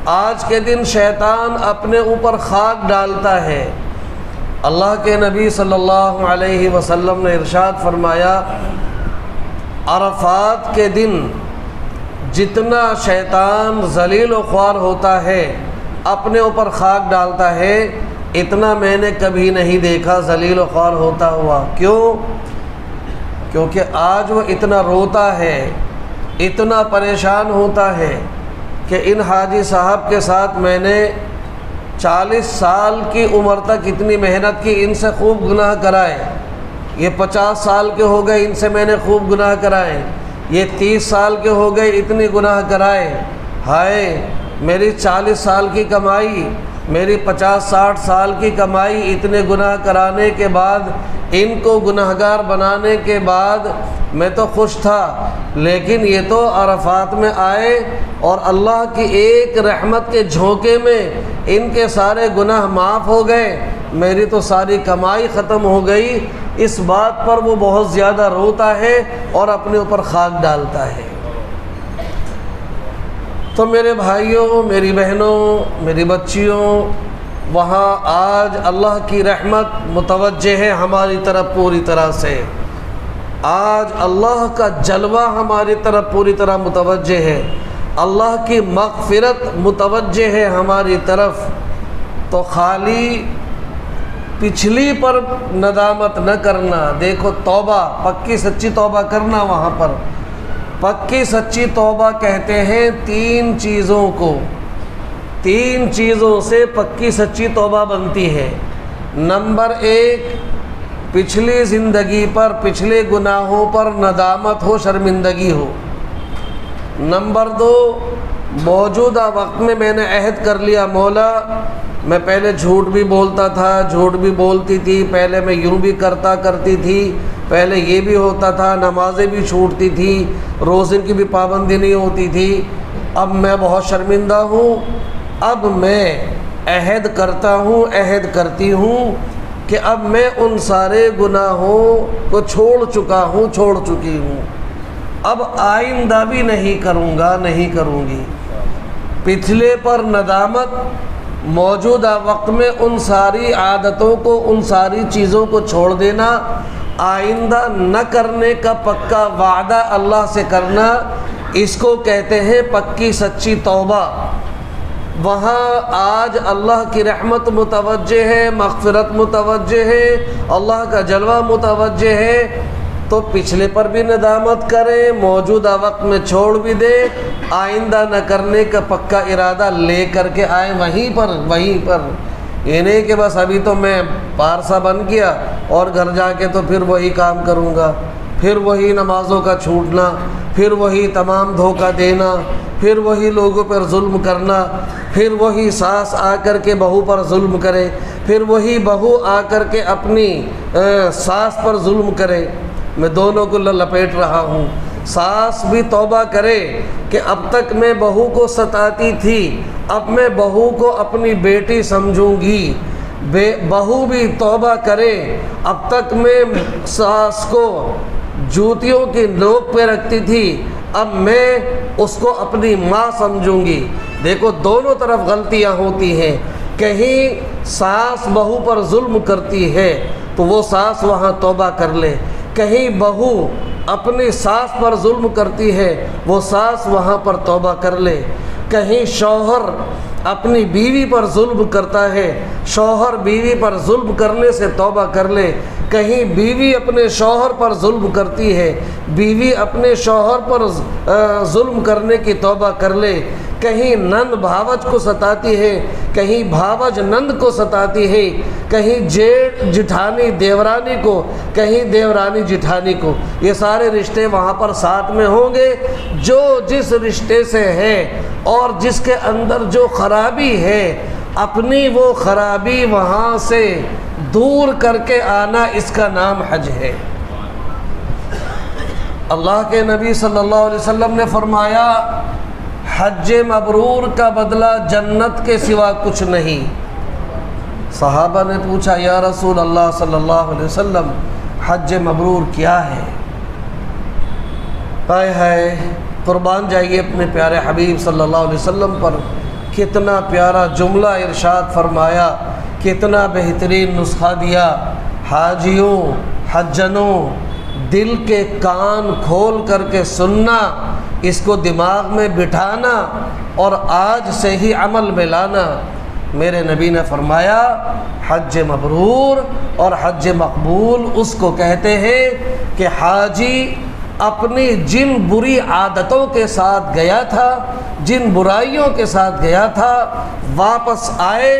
آج کے دن شیطان اپنے اوپر خاک ڈالتا ہے۔ اللہ کے نبی صلی اللہ علیہ وسلم نے ارشاد فرمایا، عرفات کے دن جتنا شیطان ذلیل و خوار ہوتا ہے، اپنے اوپر خاک ڈالتا ہے، اتنا میں نے کبھی نہیں دیکھا ذلیل و خوار ہوتا ہوا۔ کیوں؟ کیونکہ آج وہ اتنا روتا ہے، اتنا پریشان ہوتا ہے کہ ان حاجی صاحب کے ساتھ میں نے 40 سال کی عمر تک اتنی محنت کی، ان سے خوب گناہ کرائے، یہ 50 سال کے ہو گئے، ان سے میں نے خوب گناہ کرائے، یہ 30 سال کے ہو گئے، اتنی گناہ کرائے، ہائے میری 40 سال کی کمائی میری 50-60 سال کی کمائی اتنے گناہ کرانے کے بعد، ان کو گناہگار بنانے کے بعد میں تو خوش تھا، لیکن یہ تو عرفات میں آئے اور اللہ کی ایک رحمت کے جھونکے میں ان کے سارے گناہ معاف ہو گئے، میری تو ساری کمائی ختم ہو گئی۔ اس بات پر وہ بہت زیادہ روتا ہے اور اپنے اوپر خاک ڈالتا ہے۔ تو میرے بھائیوں، میری بہنوں، میری بچیوں، وہاں آج اللہ کی رحمت متوجہ ہے ہماری طرف پوری طرح سے، آج اللہ کا جلوہ ہماری طرف پوری طرح متوجہ ہے، اللہ کی مغفرت متوجہ ہے ہماری طرف۔ تو خالی پچھلی پر ندامت نہ کرنا، دیکھو توبہ، پکی سچی توبہ کرنا۔ وہاں پر پکی سچی توبہ کہتے ہیں 3 چیزوں کو، 3 چیزوں سے پکی سچی توبہ بنتی ہے۔ نمبر 1، پچھلی زندگی پر، پچھلے گناہوں پر ندامت ہو، شرمندگی ہو۔ نمبر 2، موجودہ وقت میں نے عہد کر لیا، مولا میں پہلے جھوٹ بھی بولتا تھا، جھوٹ بھی بولتی تھی، پہلے میں یوں بھی کرتی تھی، پہلے یہ بھی ہوتا تھا، نمازیں بھی چھوٹتی تھی، روزے کی بھی پابندی نہیں ہوتی تھی، اب میں بہت شرمندہ ہوں، اب میں عہد کرتا ہوں، عہد کرتی ہوں کہ اب میں ان سارے گناہوں کو چھوڑ چکا ہوں، چھوڑ چکی ہوں، اب آئندہ بھی نہیں کروں گا، نہیں کروں گی۔ پچھلے پر ندامت، موجودہ وقت میں ان ساری عادتوں کو، ان ساری چیزوں کو چھوڑ دینا، آئندہ نہ کرنے کا پکا وعدہ اللہ سے کرنا، اس کو کہتے ہیں پکی سچی توبہ۔ وہاں آج اللہ کی رحمت متوجہ ہے، مغفرت متوجہ ہے، اللہ کا جلوہ متوجہ ہے، تو پچھلے پر بھی ندامت کریں، موجودہ وقت میں چھوڑ بھی دیں، آئندہ نہ کرنے کا پکا ارادہ لے کر کے آئیں وہیں پر۔ یہ نہیں کہ بس ابھی تو میں پارسا بن گیا اور گھر جا کے تو پھر وہی کام کروں گا، پھر وہی نمازوں کا چھوٹنا، پھر وہی تمام دھوکہ دینا، پھر وہی لوگوں پر ظلم کرنا، پھر وہی ساس آ کر کے بہو پر ظلم کرے، پھر وہی بہو آ کر کے اپنی ساس پر ظلم کرے۔ میں دونوں کو لپیٹ رہا ہوں۔ ساس بھی توبہ کرے کہ اب تک میں بہو کو ستاتی تھی، اب میں بہو کو اپنی بیٹی سمجھوں گی۔ بہو بھی توبہ کرے، اب تک میں ساس کو جوتیوں کی نوک پہ رکھتی تھی، اب میں اس کو اپنی ماں سمجھوں گی۔ دیکھو دونوں طرف غلطیاں ہوتی ہیں، کہیں ساس بہو پر ظلم کرتی ہے تو وہ ساس وہاں توبہ کر لے، کہیں بہو اپنی ساس پر ظلم کرتی ہے وہ ساس وہاں پر توبہ کر لے، کہیں شوہر اپنی بیوی پر ظلم کرتا ہے، شوہر بیوی پر ظلم کرنے سے توبہ کر لے، کہیں بیوی اپنے شوہر پر ظلم کرتی ہے، بیوی اپنے شوہر پر ظلم کرنے کی توبہ کر لے، کہیں نند بھاوج کو ستاتی ہے، کہیں بھاوج نند کو ستاتی ہے، کہیں جیٹھ جٹھانی دیورانی کو، کہیں دیورانی جٹھانی کو، یہ سارے رشتے وہاں پر ساتھ میں ہوں گے۔ جو جس رشتے سے ہے اور جس کے اندر جو خرابی ہے، اپنی وہ خرابی وہاں سے دور کر کے آنا، اس کا نام حج ہے۔ اللہ کے نبی صلی اللہ علیہ وسلم نے فرمایا، حج مبرور کا بدلہ جنت کے سوا کچھ نہیں۔ صحابہ نے پوچھا، یا رسول اللہ صلی اللہ علیہ وسلم، حج مبرور کیا ہے؟ ہائے قربان جائیے اپنے پیارے حبیب صلی اللہ علیہ وسلم پر، کتنا پیارا جملہ ارشاد فرمایا، کتنا بہترین نسخہ دیا۔ حاجیوں، حجنوں، دل کے کان کھول کر کے سننا، اس کو دماغ میں بٹھانا اور آج سے ہی عمل میں لانا۔ میرے نبی نے فرمایا، حج مبرور اور حج مقبول اس کو کہتے ہیں کہ حاجی اپنی جن بری عادتوں کے ساتھ گیا تھا، جن برائیوں کے ساتھ گیا تھا، واپس آئے،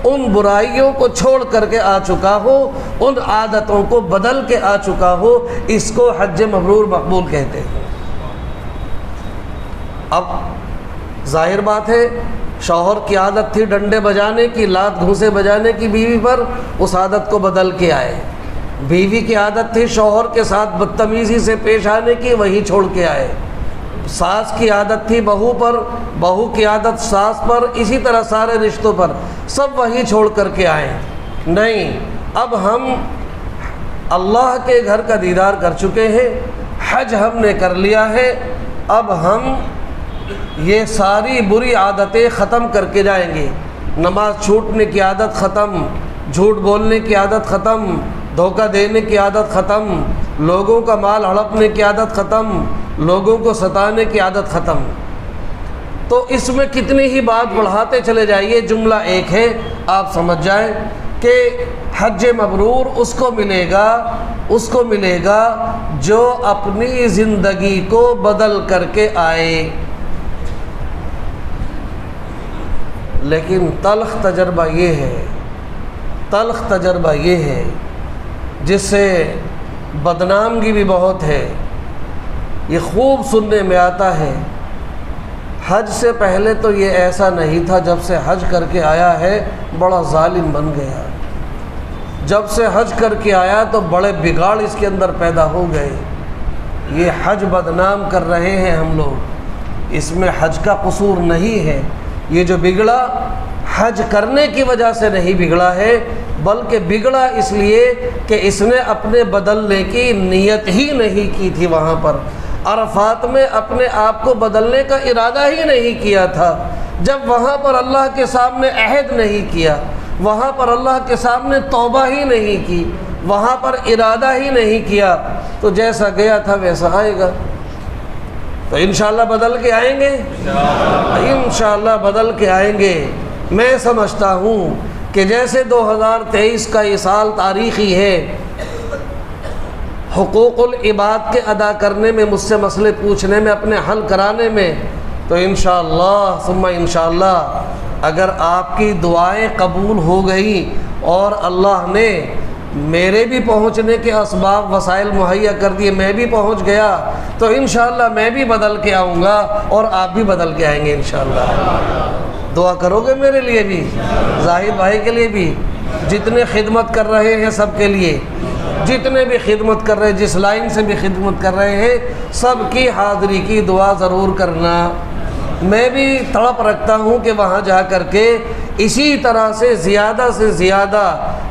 ان برائیوں کو چھوڑ کر کے آ چکا ہو، ان عادتوں کو بدل کے آ چکا ہو، اس کو حج مبرور مقبول کہتے ہیں۔ اب ظاہر بات ہے شوہر کی عادت تھی ڈنڈے بجانے کی، لات گھونسے بجانے کی بیوی پر، اس عادت کو بدل کے آئے۔ بیوی کی عادت تھی شوہر کے ساتھ بدتمیزی سے پیش آنے کی، وہی چھوڑ کے آئے۔ ساس کی عادت تھی بہو پر، بہو کی عادت ساس پر، اسی طرح سارے رشتوں پر، سب وہی چھوڑ کر کے آئے۔ نہیں، اب ہم اللہ کے گھر کا دیدار کر چکے ہیں، حج ہم نے کر لیا ہے، اب ہم یہ ساری بری عادتیں ختم کر کے جائیں گے۔ نماز چھوٹنے کی عادت ختم، جھوٹ بولنے کی عادت ختم، دھوکہ دینے کی عادت ختم، لوگوں کا مال ہڑپنے کی عادت ختم، لوگوں کو ستانے کی عادت ختم۔ تو اس میں کتنی ہی بات بڑھاتے چلے جائیے، جملہ ایک ہے، آپ سمجھ جائیں کہ حج مبرور اس کو ملے گا جو اپنی زندگی کو بدل کر کے آئے۔ لیکن تلخ تجربہ یہ ہے جس سے بدنامگی بھی بہت ہے، یہ خوب سننے میں آتا ہے۔ حج سے پہلے تو یہ ایسا نہیں تھا، جب سے حج کر کے آیا ہے بڑا ظالم بن گیا، جب سے حج کر کے آیا تو بڑے بگاڑ اس کے اندر پیدا ہو گئے۔ یہ حج بدنام کر رہے ہیں ہم لوگ، اس میں حج کا قصور نہیں ہے، یہ جو بگڑا حج کرنے کی وجہ سے نہیں بگڑا ہے، بلکہ بگڑا اس لیے کہ اس نے اپنے بدلنے کی نیت ہی نہیں کی تھی۔ وہاں پر عرفات میں اپنے آپ کو بدلنے کا ارادہ ہی نہیں کیا تھا، جب وہاں پر اللہ کے سامنے عہد نہیں کیا، وہاں پر اللہ کے سامنے توبہ ہی نہیں کی، وہاں پر ارادہ ہی نہیں کیا، تو جیسا گیا تھا ویسا آئے گا۔ تو انشاءاللہ بدل کے آئیں گے، انشاءاللہ بدل کے آئیں گے۔ میں سمجھتا ہوں کہ جیسے 2023 کا یہ سال تاریخی ہے، حقوق العباد کے ادا کرنے میں، مجھ سے مسئلے پوچھنے میں، اپنے حل کرانے میں، تو انشاءاللہ ثم انشاءاللہ اگر آپ کی دعائیں قبول ہو گئیں اور اللہ نے میرے بھی پہنچنے کے اسباب وسائل مہیا کر دیے، میں بھی پہنچ گیا، تو انشاءاللہ میں بھی بدل کے آؤں گا اور آپ بھی بدل کے آئیں گے انشاءاللہ۔ دعا کرو گے میرے لیے بھی، زاہد بھائی کے لیے بھی، جتنے خدمت کر رہے ہیں سب کے لیے، جتنے بھی خدمت کر رہے ہیں، جس لائن سے بھی خدمت کر رہے ہیں، سب کی حاضری کی دعا ضرور کرنا۔ میں بھی تڑپ رکھتا ہوں کہ وہاں جا کر کے اسی طرح سے زیادہ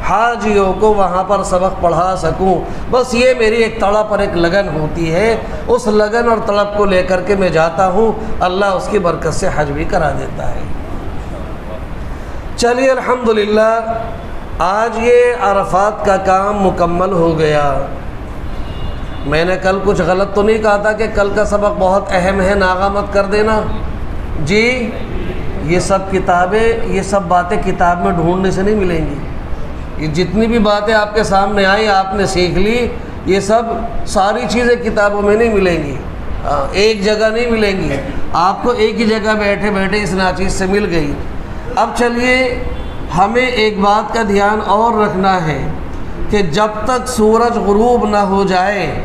حاجیوں کو وہاں پر سبق پڑھا سکوں، بس یہ میری ایک تڑپ اور ایک لگن ہوتی ہے، اس لگن اور تڑپ کو لے کر کے میں جاتا ہوں، اللہ اس کی برکت سے حج بھی کرا دیتا ہے۔ چلیے الحمدللہ، آج یہ عرفات کا کام مکمل ہو گیا۔ میں نے کل کچھ غلط تو نہیں کہا تھا کہ کل کا سبق بہت اہم ہے، ناغہ مت کر دینا جی؟ یہ سب کتابیں، یہ سب باتیں کتاب میں ڈھونڈنے سے نہیں ملیں گی، یہ جتنی بھی باتیں آپ کے سامنے آئیں، آپ نے سیکھ لی، یہ سب ساری چیزیں کتابوں میں نہیں ملیں گی، ایک جگہ نہیں ملیں گی، آپ کو ایک ہی جگہ بیٹھے بیٹھے اس ناچیز سے مل گئی۔ اب چلیے، ہمیں ایک بات کا دھیان اور رکھنا ہے کہ جب تک سورج غروب نہ ہو جائے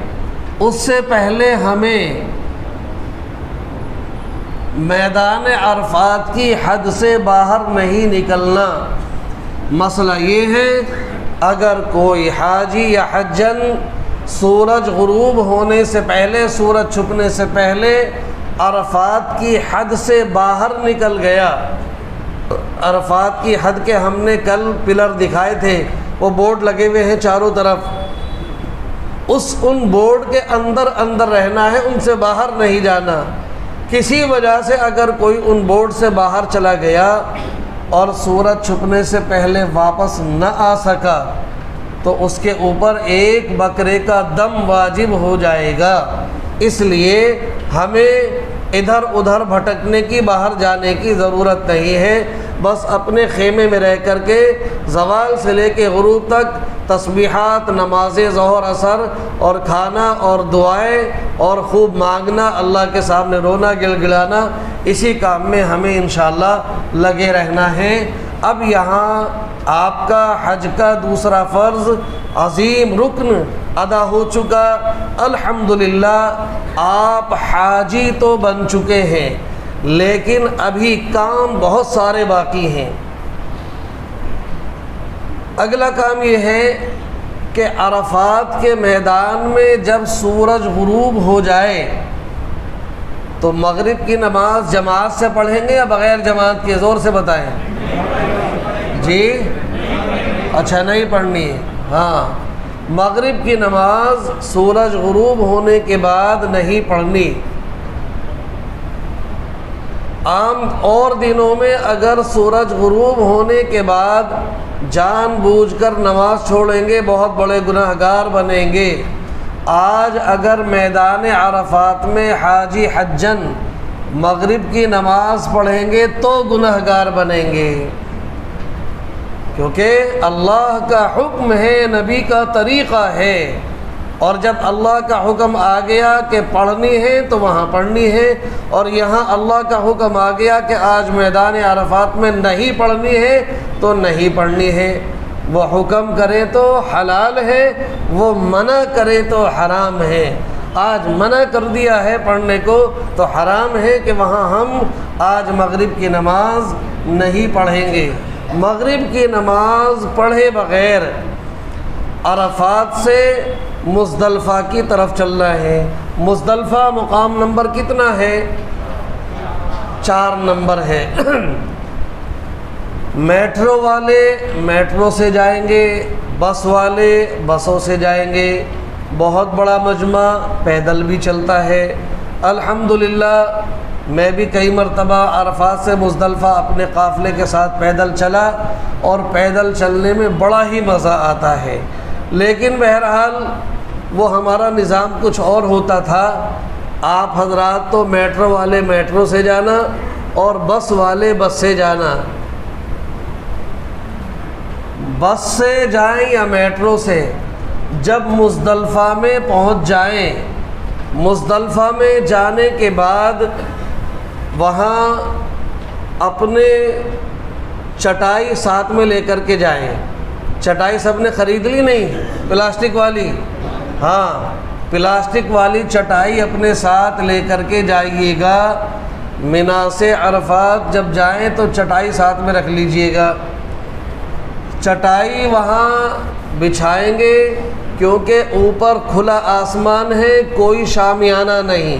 اس سے پہلے ہمیں میدان عرفات کی حد سے باہر نہیں نکلنا۔ مسئلہ یہ ہے، اگر کوئی حاجی یا حجن سورج غروب ہونے سے پہلے، سورج چھپنے سے پہلے عرفات کی حد سے باہر نکل گیا، عرفات کی حد کے ہم نے کل پلر دکھائے تھے، وہ بورڈ لگے ہوئے ہیں چاروں طرف، ان بورڈ کے اندر رہنا ہے، ان سے باہر نہیں جانا۔ کسی وجہ سے اگر کوئی ان بورڈ سے باہر چلا گیا اور سورج چھپنے سے پہلے واپس نہ آ سکا تو اس کے اوپر ایک بکرے کا دم واجب ہو جائے گا۔ اس لیے ہمیں ادھر ادھر بھٹکنے کی، باہر جانے کی ضرورت نہیں ہے، بس اپنے خیمے میں رہ کر کے زوال سے لے کے غروب تک تسبیحات، نماز ظہر اثر اور کھانا اور دعائیں اور خوب مانگنا، اللہ کے سامنے رونا گڑگڑانا، اسی کام میں ہمیں انشاءاللہ لگے رہنا ہے۔ اب یہاں آپ کا حج کا دوسرا فرض، عظیم رکن ادا ہو چکا، الحمدللہ آپ حاجی تو بن چکے ہیں، لیکن ابھی کام بہت سارے باقی ہیں۔ اگلا کام یہ ہے کہ عرفات کے میدان میں جب سورج غروب ہو جائے تو مغرب کی نماز جماعت سے پڑھیں گے یا بغیر جماعت کے؟ زور سے بتائیں جی۔ اچھا، نہیں پڑھنی ہے؟ ہاں، مغرب کی نماز سورج غروب ہونے کے بعد نہیں پڑھنی۔ عام اور دنوں میں اگر سورج غروب ہونے کے بعد جان بوجھ کر نماز چھوڑیں گے بہت بڑے گناہ گار بنیں گے۔ آج اگر میدان عرفات میں حاجی حجن مغرب کی نماز پڑھیں گے تو گناہ گار بنیں گے، کیونکہ اللہ کا حکم ہے، نبی کا طریقہ ہے، اور جب اللہ کا حکم آ گیا کہ پڑھنی ہے تو وہاں پڑھنی ہے، اور یہاں اللہ کا حکم آ گیا کہ آج میدان عرفات میں نہیں پڑھنی ہے تو نہیں پڑھنی ہے۔ وہ حکم کرے تو حلال ہے، وہ منع کرے تو حرام ہے۔ آج منع کر دیا ہے پڑھنے کو تو حرام ہے کہ وہاں ہم آج مغرب کی نماز نہیں پڑھیں گے۔ مغرب کی نماز پڑھے بغیر عرفات سے مزدلفہ کی طرف چلنا ہے۔ مزدلفہ مقام نمبر کتنا ہے؟ 4 نمبر ہے۔ میٹرو والے میٹرو سے جائیں گے، بس والے بسوں سے جائیں گے، بہت بڑا مجمع پیدل بھی چلتا ہے۔ الحمدللہ میں بھی کئی مرتبہ عرفات سے مزدلفہ اپنے قافلے کے ساتھ پیدل چلا، اور پیدل چلنے میں بڑا ہی مزہ آتا ہے، لیکن بہرحال وہ ہمارا نظام کچھ اور ہوتا تھا۔ آپ حضرات تو میٹرو والے میٹرو سے جانا اور بس والے بس سے جانا، بس سے جائیں یا میٹرو سے، جب مزدلفہ میں پہنچ جائیں، مزدلفہ میں جانے کے بعد وہاں اپنے چٹائی ساتھ میں لے کر کے جائیں۔ چٹائی سب نے خرید لی نہیں؟ پلاسٹک والی، ہاں، پلاسٹک والی چٹائی اپنے ساتھ لے کر کے جائیے گا۔ منا سے عرفات جب جائیں تو چٹائی ساتھ میں رکھ لیجئے گا۔ چٹائی وہاں بچھائیں گے کیونکہ اوپر کھلا آسمان ہے، کوئی شامیانہ نہیں،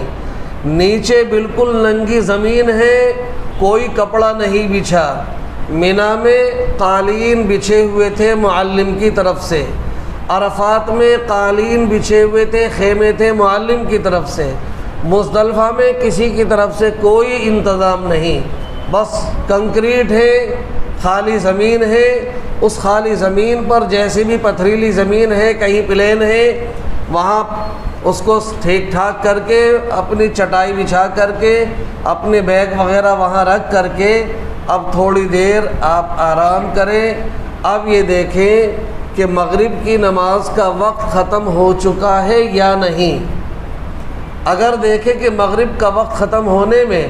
نیچے بالکل ننگی زمین ہے، کوئی کپڑا نہیں بچھا۔ منا میں قالین بچھے ہوئے تھے معلم کی طرف سے، عرفات میں قالین بچھے ہوئے تھے، خیمے تھے معلم کی طرف سے۔ مزدلفہ میں کسی کی طرف سے کوئی انتظام نہیں، بس کنکریٹ ہے، خالی زمین ہے۔ اس خالی زمین پر جیسے بھی پتھریلی زمین ہے، کہیں پلین ہے، وہاں اس کو ٹھیک ٹھاک کر کے اپنی چٹائی بچھا کر کے اپنے بیگ وغیرہ وہاں رکھ کر کے اب تھوڑی دیر آپ آرام کریں۔ اب یہ دیکھیں کہ مغرب کی نماز کا وقت ختم ہو چکا ہے یا نہیں۔ اگر دیکھیں کہ مغرب کا وقت ختم ہونے میں،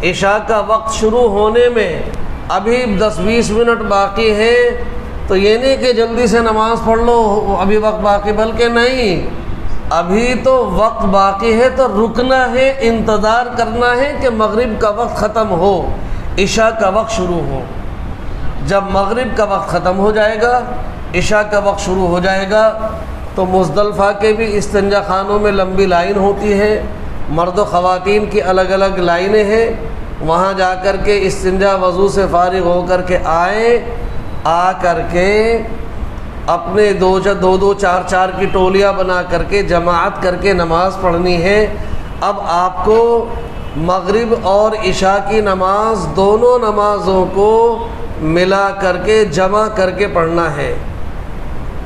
عشاء کا وقت شروع ہونے میں ابھی 10-20 منٹ باقی ہیں، تو یہ نہیں کہ جلدی سے نماز پڑھ لو ابھی وقت باقی، بلکہ نہیں، ابھی تو وقت باقی ہے، تو رکنا ہے، انتظار کرنا ہے کہ مغرب کا وقت ختم ہو، عشاء کا وقت شروع ہو۔ جب مغرب کا وقت ختم ہو جائے گا، عشاء کا وقت شروع ہو جائے گا، تو مزدلفہ کے بھی استنجا خانوں میں لمبی لائن ہوتی ہے، مرد و خواتین کی الگ الگ لائنیں ہیں، وہاں جا کر کے استنجا وضو سے فارغ ہو کر کے آئیں، آ کر کے اپنے دو 4 کی ٹولیاں بنا کر کے جماعت کر کے نماز پڑھنی ہے۔ اب آپ کو مغرب اور عشاء کی نماز دونوں نمازوں کو ملا کر کے جمع کر کے پڑھنا ہے۔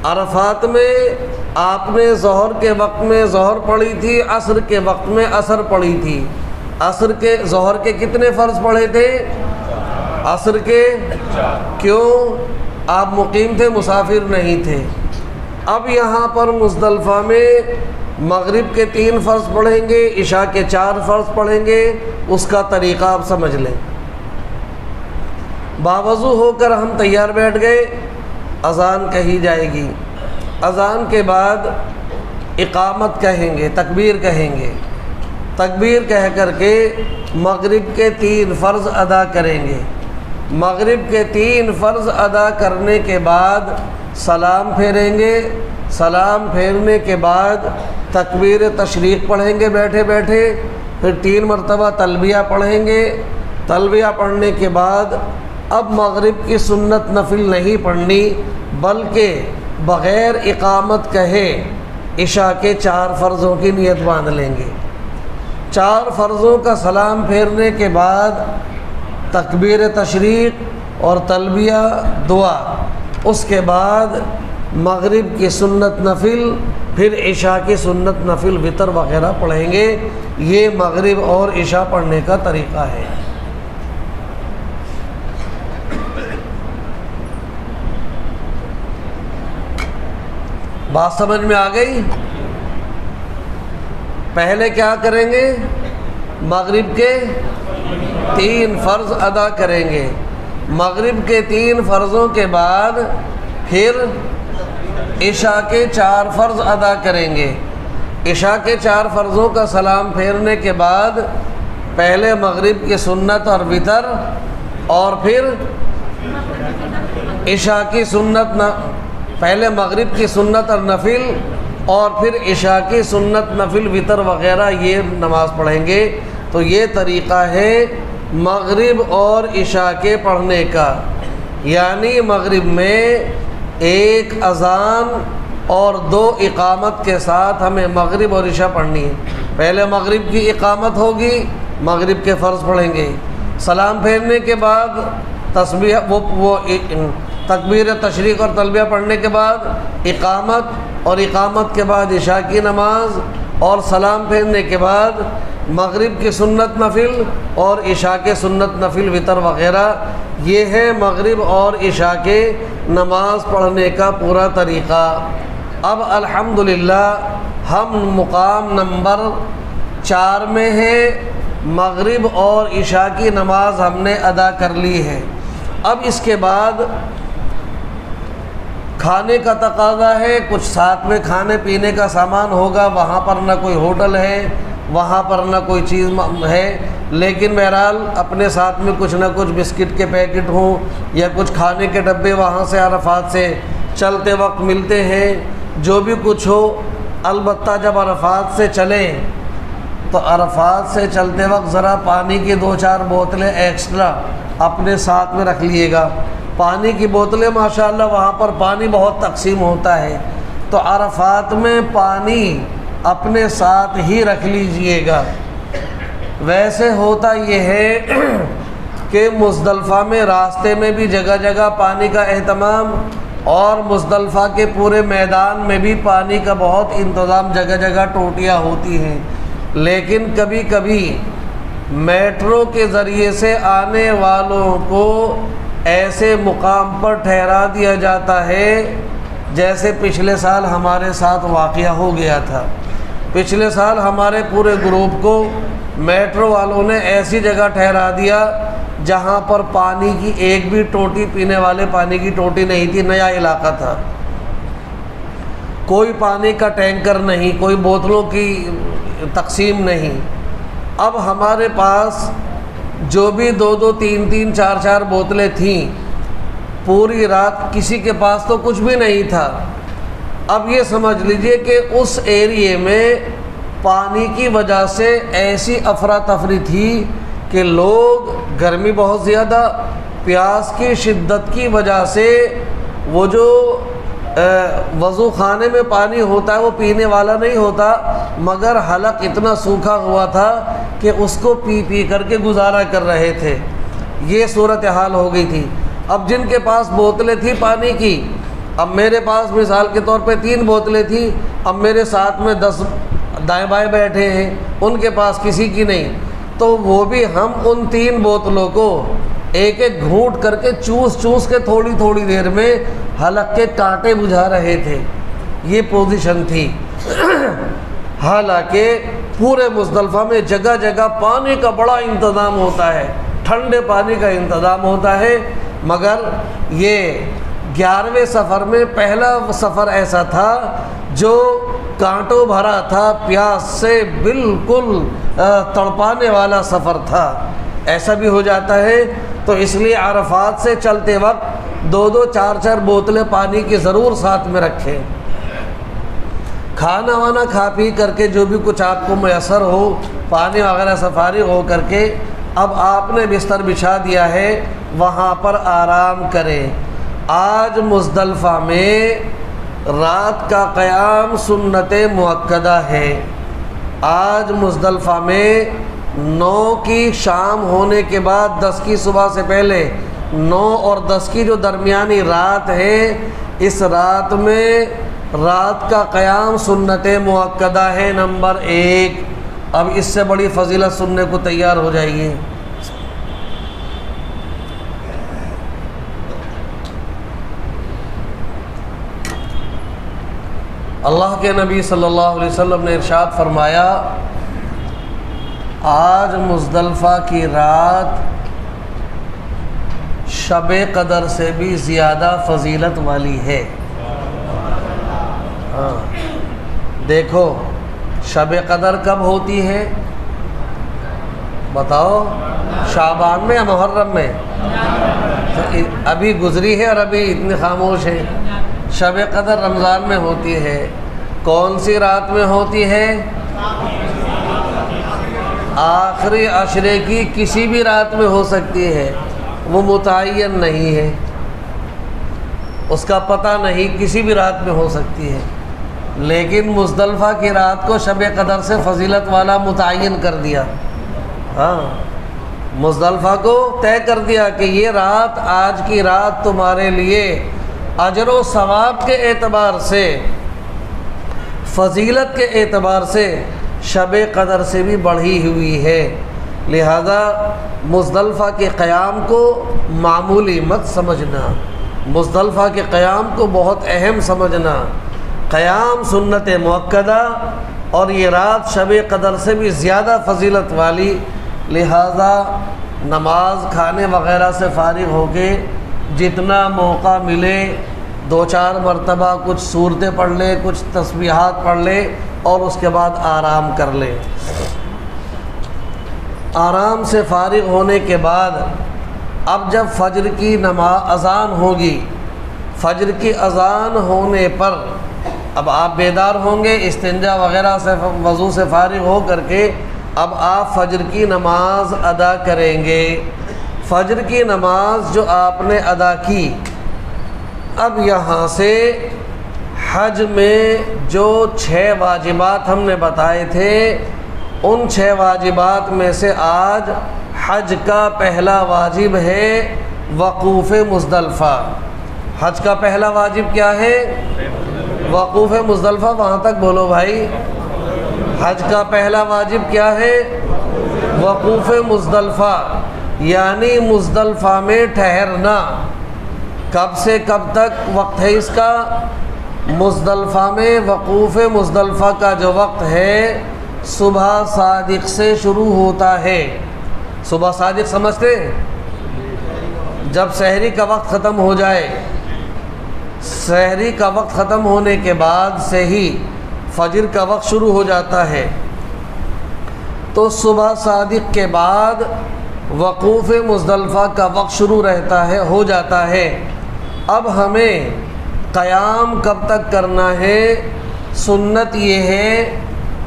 عرفات میں آپ نے ظہر کے وقت میں ظہر پڑھی تھی، عصر کے وقت میں عصر پڑھی تھی۔ ظہر کے کتنے فرض پڑھے تھے؟ عصر کے؟ کیوں؟ آپ مقیم تھے، مسافر نہیں تھے۔ اب یہاں پر مزدلفہ میں مغرب کے 3 فرض پڑھیں گے، عشاء کے 4 فرض پڑھیں گے۔ اس کا طریقہ آپ سمجھ لیں۔ باوضو ہو کر ہم تیار بیٹھ گئے، اذان کہی جائے گی، اذان کے بعد اقامت کہیں گے، تکبیر کہیں گے، تکبیر کہہ کر کے مغرب کے 3 فرض ادا کریں گے۔ مغرب کے 3 فرض ادا کرنے کے بعد سلام پھیریں گے۔ سلام پھیرنے کے بعد تکبیر تشریق پڑھیں گے بیٹھے بیٹھے، پھر 3 مرتبہ تلبیہ پڑھیں گے۔ تلبیہ پڑھنے کے بعد اب مغرب کی سنت نفل نہیں پڑھنی، بلکہ بغیر اقامت کہے عشاء کے 4 فرضوں کی نیت باندھ لیں گے۔ 4 فرضوں کا سلام پھیرنے کے بعد تکبیر تشریق اور تلبیہ دعا، اس کے بعد مغرب کی سنت نفل، پھر عشاء کی سنت نفل وتر وغیرہ پڑھیں گے۔ یہ مغرب اور عشاء پڑھنے کا طریقہ ہے۔ بات سمجھ میں آ گئی؟ پہلے کیا کریں گے؟ مغرب کے 3 فرض ادا کریں گے۔ مغرب کے 3 فرضوں کے بعد پھر عشاء کے 4 فرض ادا کریں گے۔ عشاء کے 4 فرضوں کا سلام پھیرنے کے بعد پہلے مغرب کی سنت اور وتر، اور پھر عشاء کی سنت، پہلے مغرب کی سنت اور نفل، اور پھر عشاء کی سنت نفل وتر وغیرہ یہ نماز پڑھیں گے۔ تو یہ طریقہ ہے مغرب اور عشاء کے پڑھنے کا، یعنی مغرب میں 1 اذان اور 2 اقامت کے ساتھ ہمیں مغرب اور عشاء پڑھنی ہے۔ پہلے مغرب کی اقامت ہوگی، مغرب کے فرض پڑھیں گے۔ سلام پھیرنے کے بعد تسبیح وہ تکبیر تشریق اور تلبیہ پڑھنے کے بعد اقامت، اور اقامت کے بعد عشاء کی نماز، اور سلام پھیرنے کے بعد مغرب کی سنت نفل اور عشاء کے سنت نفل وتر وغیرہ۔ یہ ہے مغرب اور عشاء کے نماز پڑھنے کا پورا طریقہ۔ اب الحمدللہ ہم مقام نمبر 4 میں ہیں۔ مغرب اور عشاء کی نماز ہم نے ادا کر لی ہے۔ اب اس کے بعد کھانے کا تقاضا ہے، کچھ ساتھ میں کھانے پینے کا سامان ہوگا۔ وہاں پر نہ کوئی ہوٹل ہے، وہاں پر نہ کوئی چیز ہے، لیکن بہرحال اپنے ساتھ میں کچھ نہ کچھ بسکٹ کے پیکٹ ہوں یا کچھ کھانے کے ڈبے وہاں سے عرفات سے چلتے وقت ملتے ہیں۔ جو بھی کچھ ہو، البتہ جب عرفات سے چلیں تو عرفات سے چلتے وقت ذرا پانی کی 2-4 بوتلیں ایکسٹرا اپنے ساتھ میں رکھ لیے گا۔ پانی کی بوتلیں ماشاءاللہ وہاں پر پانی بہت تقسیم ہوتا ہے، تو عرفات میں پانی اپنے ساتھ ہی رکھ لیجئے گا۔ ویسے ہوتا یہ ہے کہ مزدلفہ میں راستے میں بھی جگہ جگہ پانی کا اہتمام، اور مزدلفہ کے پورے میدان میں بھی پانی کا بہت انتظام، جگہ جگہ ٹوٹیاں ہوتی ہیں، لیکن کبھی کبھی میٹرو کے ذریعے سے آنے والوں کو ایسے مقام پر ٹھہرا دیا جاتا ہے جیسے پچھلے سال ہمارے ساتھ واقعہ ہو گیا تھا۔ پچھلے سال ہمارے پورے گروپ کو میٹرو والوں نے ایسی جگہ ٹھہرا دیا جہاں پر پانی کی ایک بھی ٹوٹی، پینے والے پانی کی ٹوٹی نہیں تھی۔ نیا علاقہ تھا، کوئی پانی کا ٹینکر نہیں، کوئی بوتلوں کی تقسیم نہیں۔ اب ہمارے پاس جو بھی 2-2 3-3 4-4 بوتلیں تھیں، پوری رات کسی کے پاس تو کچھ بھی نہیں تھا۔ اب یہ سمجھ لیجئے کہ اس ایریے میں پانی کی وجہ سے ایسی افراتفری تھی کہ لوگ، گرمی بہت زیادہ، پیاس کی شدت کی وجہ سے وہ جو وضو خانے میں پانی ہوتا ہے وہ پینے والا نہیں ہوتا، مگر حلق اتنا سوکھا ہوا تھا کہ اس کو پی پی کر کے گزارا کر رہے تھے۔ یہ صورتحال ہو گئی تھی۔ اب جن کے پاس بوتلیں تھیں پانی کی، اب میرے پاس مثال کے طور پہ 3 بوتلیں تھیں، اب میرے ساتھ میں 10 دائیں بائیں بیٹھے ہیں، ان کے پاس کسی کی نہیں، تو وہ بھی ہم ان 3 بوتلوں کو ایک ایک گھونٹ کر کے چوس کے تھوڑی تھوڑی دیر میں حلق کے کانٹے بجھا رہے تھے۔ یہ پوزیشن تھی۔ حالانکہ پورے مزدلفہ میں جگہ جگہ پانی کا بڑا انتظام ہوتا ہے، ٹھنڈے پانی کا انتظام ہوتا ہے، مگر یہ 11ویں سفر میں پہلا سفر ایسا تھا جو کانٹوں بھرا تھا، پیاس سے بالکل تڑپانے والا سفر تھا، ایسا بھی ہو جاتا ہے۔ تو اس لیے عرفات سے چلتے وقت 2 4 بوتلیں پانی کی ضرور ساتھ میں رکھیں۔ کھانا وانا کھا پی کر کے جو بھی کچھ آپ کو میسر ہو، پانی وغیرہ سے فارغ ہو کر کے اب آپ نے بستر بچھا دیا ہے، وہاں پر آرام کریں۔ آج مزدلفہ میں رات کا قیام سنت مؤکدہ ہے۔ آج مزدلفہ میں 9 کی شام ہونے کے بعد 10 کی صبح سے پہلے 9 اور 10 کی جو درمیانی رات ہے، اس رات میں رات کا قیام سنت مؤکدہ ہے نمبر 1۔ اب اس سے بڑی فضیلت سننے کو تیار ہو جائیے۔ اللہ کے نبی صلی اللہ علیہ وسلم نے ارشاد فرمایا، آج مزدلفہ کی رات شب قدر سے بھی زیادہ فضیلت والی ہے۔ ہاں دیکھو، شب قدر کب ہوتی ہے بتاؤ؟ شعبان میں یا محرم میں؟ ابھی گزری ہے اور ابھی اتنی خاموش ہے۔ شب قدر رمضان میں ہوتی ہے۔ کون سی رات میں ہوتی ہے؟ آخری عشرے کی کسی بھی رات میں ہو سکتی ہے، وہ متعین نہیں ہے، اس کا پتہ نہیں، کسی بھی رات میں ہو سکتی ہے۔ لیکن مزدلفہ کی رات کو شب قدر سے فضیلت والا متعین کر دیا۔ ہاں، مزدلفہ کو طے کر دیا کہ یہ رات، آج کی رات تمہارے لیے اجر و ثواب کے اعتبار سے، فضیلت کے اعتبار سے شب قدر سے بھی بڑھی ہوئی ہے۔ لہذا مزدلفہ کے قیام کو معمولی مت سمجھنا، مزدلفہ کے قیام کو بہت اہم سمجھنا۔ قیام سنت مؤکدہ اور یہ رات شب قدر سے بھی زیادہ فضیلت والی، لہذا نماز کھانے وغیرہ سے فارغ ہو کے جتنا موقع ملے 2 4 مرتبہ کچھ سورتیں پڑھ لے، کچھ تسبیحات پڑھ لے اور اس کے بعد آرام کر لے۔ آرام سے فارغ ہونے کے بعد اب جب فجر کی نماز اذان ہوگی، فجر کی اذان ہونے پر اب آپ بیدار ہوں گے، استنجا وغیرہ سے وضو سے فارغ ہو کر کے اب آپ فجر کی نماز ادا کریں گے۔ فجر کی نماز جو آپ نے ادا کی، اب یہاں سے حج میں جو 6 واجبات ہم نے بتائے تھے، ان 6 واجبات میں سے آج حج کا پہلا واجب ہے وقوف مزدلفہ۔ حج کا پہلا واجب کیا ہے؟ وقوف مزدلفہ۔ وہاں تک بولو بھائی، حج کا پہلا واجب کیا ہے؟ وقوف مزدلفہ، یعنی مزدلفہ میں ٹھہرنا۔ کب سے کب تک وقت ہے اس کا؟ مزدلفہ میں وقوف مزدلفہ کا جو وقت ہے صبح صادق سے شروع ہوتا ہے۔ صبح صادق سمجھتے ہیں؟ جب سحری کا وقت ختم ہو جائے، سحری کا وقت ختم ہونے کے بعد سے ہی فجر کا وقت شروع ہو جاتا ہے، تو صبح صادق کے بعد وقوف مزدلفہ کا وقت شروع رہتا ہے، ہو جاتا ہے۔ اب ہمیں قیام کب تک کرنا ہے؟ سنت یہ ہے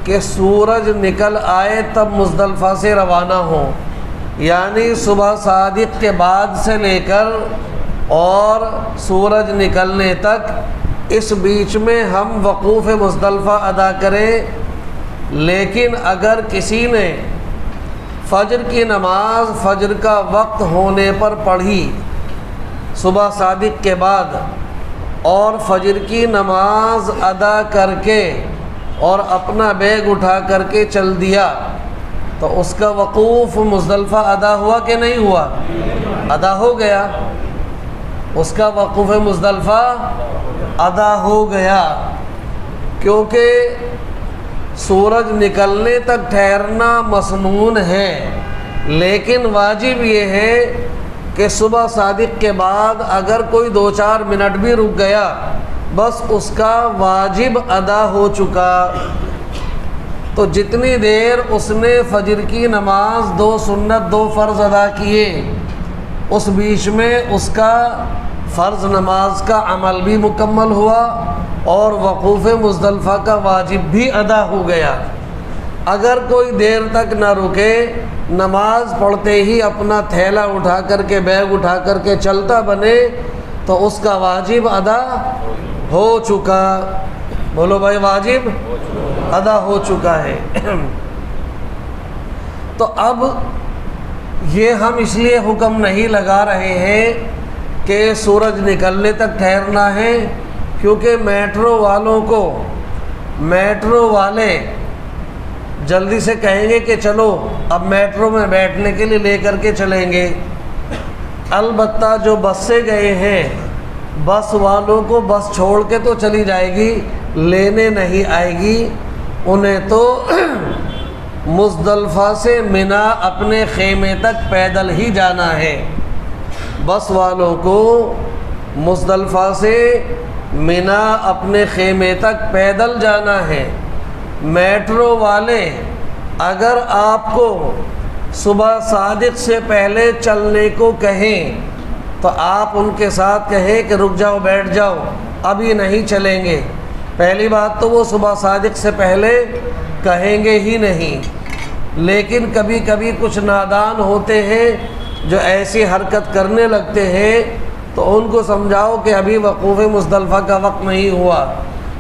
کہ سورج نکل آئے تب مزدلفہ سے روانہ ہوں، یعنی صبح صادق کے بعد سے لے کر اور سورج نکلنے تک اس بیچ میں ہم وقوف مزدلفہ ادا کریں۔ لیکن اگر کسی نے فجر کی نماز فجر کا وقت ہونے پر پڑھی صبح صادق کے بعد اور فجر کی نماز ادا کر کے اور اپنا بیگ اٹھا کر کے چل دیا، تو اس کا وقوف مزدلفہ ادا ہوا کہ نہیں ہوا؟ ادا ہو گیا، اس کا وقوف مزدلفہ ادا ہو گیا، کیونکہ سورج نکلنے تک ٹھہرنا مسنون ہے، لیکن واجب یہ ہے کہ صبح صادق کے بعد اگر کوئی 2 4 منٹ بھی رک گیا، بس اس کا واجب ادا ہو چکا۔ تو جتنی دیر اس نے فجر کی نماز 2 سنت 2 فرض ادا کیے، اس بیچ میں اس کا فرض نماز کا عمل بھی مکمل ہوا اور وقوف مزدلفہ کا واجب بھی ادا ہو گیا۔ اگر کوئی دیر تک نہ رکے، نماز پڑھتے ہی اپنا تھیلا اٹھا کر کے بیگ اٹھا کر کے چلتا بنے، تو اس کا واجب ادا ہو چکا۔ بولو بھائی، واجب ادا ہو چکا ہے۔ تو اب یہ ہم اس لیے حکم نہیں لگا رہے ہیں کہ سورج نکلنے تک ٹھہرنا ہے، کیونکہ میٹرو والے جلدی سے کہیں گے کہ چلو اب میٹرو میں بیٹھنے کے لیے لے کر کے چلیں گے۔ البتہ جو بس سے گئے ہیں، بس والوں کو بس چھوڑ کے تو چلی جائے گی، لینے نہیں آئے گی۔ انہیں تو مزدلفہ سے منا اپنے خیمے تک پیدل ہی جانا ہے۔ بس والوں کو مزدلفہ سے منا اپنے خیمے تک پیدل جانا ہے۔ میٹرو والے اگر آپ کو صبح صادق سے پہلے چلنے کو کہیں تو آپ ان کے ساتھ کہیں کہ رک جاؤ، بیٹھ جاؤ، ابھی نہیں چلیں گے۔ پہلی بات تو وہ صبح صادق سے پہلے کہیں گے ہی نہیں، لیکن کبھی کبھی کچھ نادان ہوتے ہیں جو ایسی حرکت کرنے لگتے ہیں، تو ان کو سمجھاؤ کہ ابھی وقوف مزدلفہ کا وقت نہیں ہوا،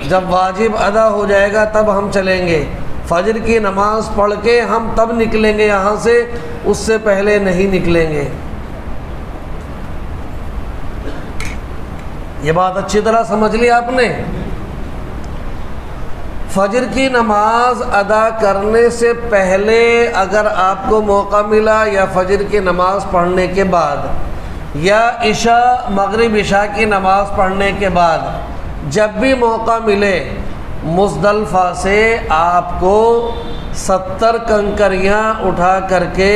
جب واجب ادا ہو جائے گا تب ہم چلیں گے۔ فجر کی نماز پڑھ کے ہم تب نکلیں گے یہاں سے، اس سے پہلے نہیں نکلیں گے۔ یہ بات اچھی طرح سمجھ لی آپ نے؟ فجر کی نماز ادا کرنے سے پہلے اگر آپ کو موقع ملا، یا فجر کی نماز پڑھنے کے بعد، یا مغرب عشاء کی نماز پڑھنے کے بعد، جب بھی موقع ملے، مزدلفہ سے آپ کو 70 کنکریاں اٹھا کر کے،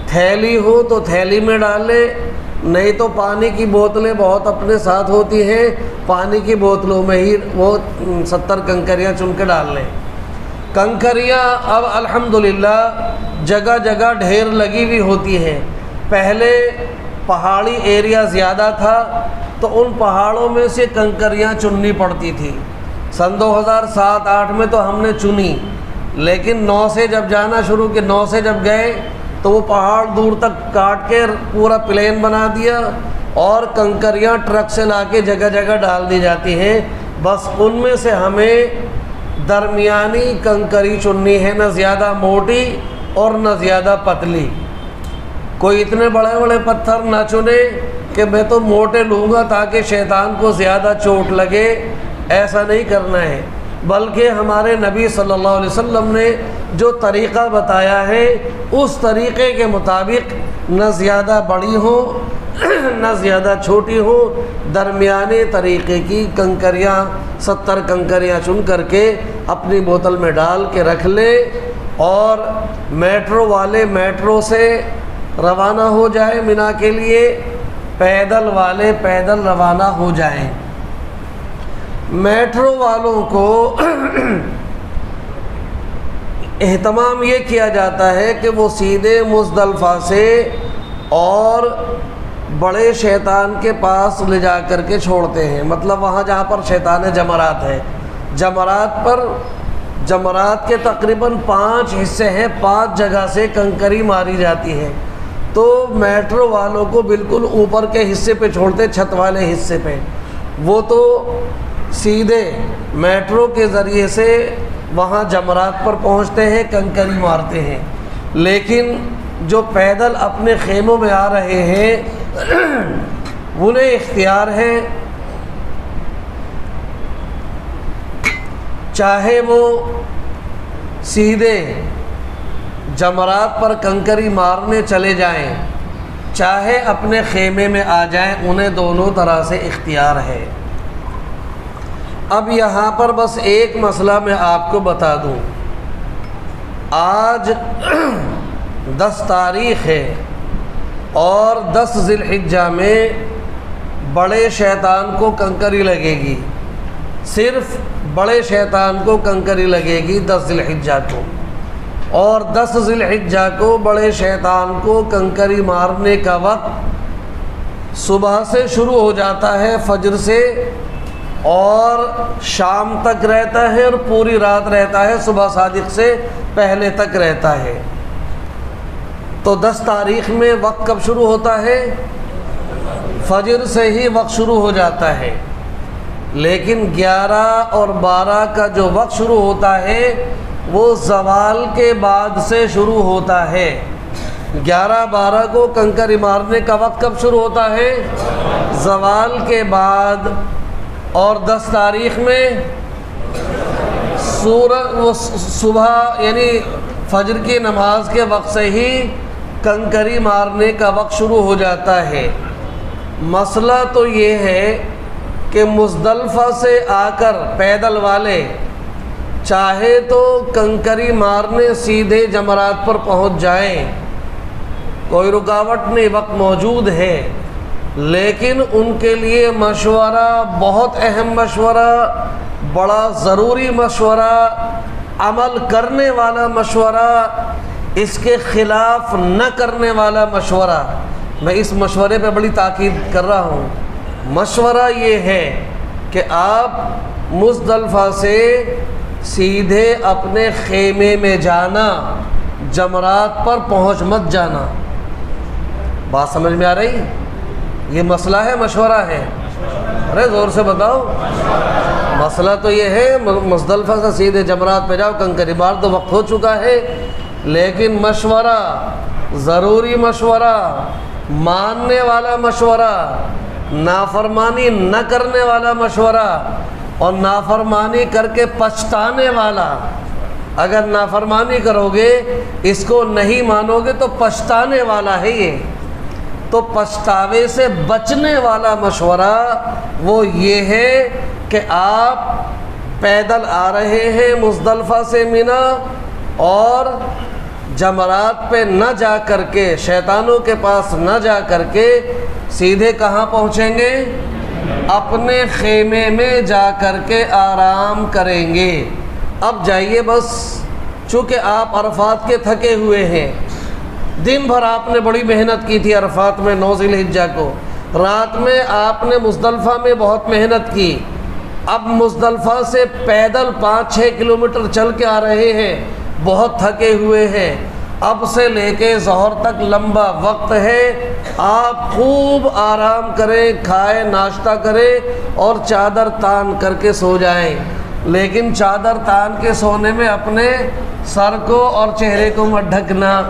تھیلی ہو تو تھیلی میں ڈال لے، نہیں تو پانی کی بوتلیں بہت اپنے ساتھ ہوتی ہیں، پانی کی بوتلوں میں ہی وہ 70 کنکریاں چن کے ڈال لیں۔ کنکریاں اب الحمدللہ جگہ جگہ ڈھیر لگی ہوئی ہوتی ہیں۔ پہلے پہاڑی ایریا زیادہ تھا تو ان پہاڑوں میں سے کنکریاں چننی پڑتی تھی۔ سن 2007-8 میں تو ہم نے چنی، لیکن 9 سے جب جانا شروع کہ 9 سے جب گئے تو وہ پہاڑ دور تک کاٹ کے پورا پلین بنا دیا، اور کنکریاں ٹرک سے لا کے جگہ جگہ ڈال دی جاتی ہیں۔ بس ان میں سے ہمیں درمیانی کنکری چننی ہے، نہ زیادہ موٹی اور نہ زیادہ پتلی۔ کوئی اتنے بڑے بڑے پتھر نہ چنے کہ میں تو موٹے لوں گا تاکہ شیطان کو زیادہ چوٹ لگے، ایسا نہیں کرنا ہے، بلکہ ہمارے نبی صلی اللہ علیہ وسلم نے جو طریقہ بتایا ہے اس طریقے کے مطابق نہ زیادہ بڑی ہو نہ زیادہ چھوٹی ہو، درمیانے طریقے کی کنکریاں 70 کنکریاں چن کر کے اپنی بوتل میں ڈال کے رکھ لے، اور میٹرو والے میٹرو سے روانہ ہو جائے منا کے لیے، پیدل والے پیدل روانہ ہو جائیں۔ میٹرو والوں کو اہتمام یہ کیا جاتا ہے کہ وہ سیدھے مزدلفہ سے اور بڑے شیطان کے پاس لے جا کر کے چھوڑتے ہیں، مطلب وہاں جہاں پر شیطان جمرات ہے، جمرات کے تقریباً 5 حصے ہیں، 5 جگہ سے کنکری ماری جاتی ہے، تو میٹرو والوں کو بالکل اوپر کے حصے پہ چھوڑتے، چھت والے حصے پہ، وہ تو سیدھے میٹرو کے ذریعے سے وہاں جمرات پر پہنچتے ہیں، کنکری مارتے ہیں۔ لیکن جو پیدل اپنے خیموں میں آ رہے ہیں انہیں اختیار ہے، چاہے وہ سیدھے جمرات پر کنکری مارنے چلے جائیں، چاہے اپنے خیمے میں آ جائیں، انہیں دونوں طرح سے اختیار ہے۔ اب یہاں پر بس ایک مسئلہ میں آپ کو بتا دوں، آج 10 تاریخ ہے اور 10 ذی الحجہ میں بڑے شیطان کو کنکری لگے گی، صرف بڑے شیطان کو کنکری لگے گی 10 ذی الحجہ کو، اور 10 ذی الحجہ کو بڑے شیطان کو کنکری مارنے کا وقت صبح سے شروع ہو جاتا ہے، فجر سے، اور شام تک رہتا ہے، اور پوری رات رہتا ہے، صبح صادق سے پہلے تک رہتا ہے۔ تو 10 تاریخ میں وقت کب شروع ہوتا ہے؟ فجر سے ہی وقت شروع ہو جاتا ہے، لیکن 11 اور 12 کا جو وقت شروع ہوتا ہے وہ زوال کے بعد سے شروع ہوتا ہے۔ 11-12 کو کنکری مارنے کا وقت کب شروع ہوتا ہے؟ زوال کے بعد۔ اور 10 تاریخ میں صبح یعنی فجر کی نماز کے وقت سے ہی کنکری مارنے کا وقت شروع ہو جاتا ہے۔ مسئلہ تو یہ ہے کہ مزدلفہ سے آ کر پیدل والے چاہے تو کنکری مارنے سیدھے جمرات پر پہنچ جائیں، کوئی رکاوٹ نہیں، وقت موجود ہے، لیکن ان کے لیے مشورہ، بہت اہم مشورہ، بڑا ضروری مشورہ، عمل کرنے والا مشورہ، اس کے خلاف نہ کرنے والا مشورہ۔ میں اس مشورے پہ بڑی تاکید کر رہا ہوں۔ مشورہ یہ ہے کہ آپ مزدلفہ سے سیدھے اپنے خیمے میں جانا، جمرات پر پہنچ مت جانا۔ بات سمجھ میں آ رہی؟ یہ مسئلہ ہے، مشورہ ہے؟ ارے زور سے بتاؤ۔ مسئلہ تو یہ ہے مزدلفہ سے سیدھے جمرات پہ جاؤ، کنکری مار دو، وقت ہو چکا ہے، لیکن مشورہ، ضروری مشورہ، ماننے والا مشورہ، نافرمانی نہ کرنے والا مشورہ، اور نافرمانی کر کے پچھتانے والا۔ اگر نافرمانی کرو گے، اس کو نہیں مانو گے تو پچھتانے والا ہے یہ۔ تو پچھتاوے سے بچنے والا مشورہ وہ یہ ہے کہ آپ پیدل آ رہے ہیں مزدلفہ سے مینا، اور جمرات پہ نہ جا کر کے، شیطانوں کے پاس نہ جا کر کے، سیدھے کہاں پہنچیں گے؟ اپنے خیمے میں جا کر کے آرام کریں گے۔ اب جائیے بس، چونکہ آپ عرفات کے تھکے ہوئے ہیں، دن بھر آپ نے بڑی محنت کی تھی عرفات میں 9 ذی الحجہ کو، رات میں آپ نے مزدلفہ میں بہت محنت کی، اب مزدلفہ سے پیدل 5-6 کلومیٹر چل کے آ رہے ہیں، بہت تھکے ہوئے ہیں، اب سے لے کے ظہر تک لمبا وقت ہے، آپ خوب آرام کریں، کھائیں، ناشتہ کریں، اور چادر تان کر کے سو جائیں۔ لیکن چادر تان کے سونے میں اپنے سر کو اور چہرے کو مت ڈھکنا،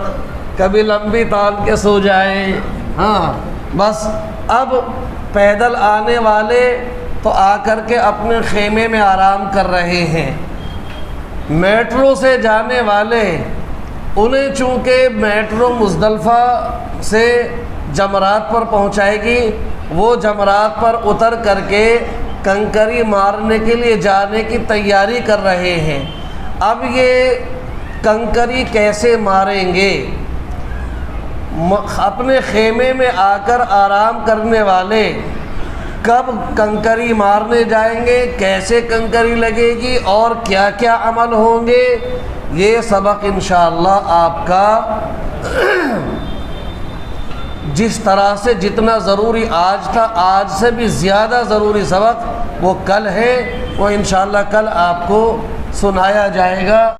کبھی لمبی تان کے سو جائیں۔ ہاں بس، اب پیدل آنے والے تو آ کر کے اپنے خیمے میں آرام کر رہے ہیں، میٹرو سے جانے والے، انہیں چونکہ میٹرو مزدلفہ سے جمرات پر پہنچائے گی، وہ جمرات پر اتر کر کے کنکری مارنے کے لیے جانے کی تیاری کر رہے ہیں۔ اب یہ کنکری کیسے ماریں گے؟ اپنے خیمے میں آ کر آرام کرنے والے کب کنکری مارنے جائیں گے، کیسے کنکری لگے گی، اور کیا کیا عمل ہوں گے، یہ سبق انشاءاللہ آپ کا جس طرح سے جتنا ضروری آج تھا، آج سے بھی زیادہ ضروری سبق وہ کل ہے، وہ انشاءاللہ کل آپ کو سنایا جائے گا۔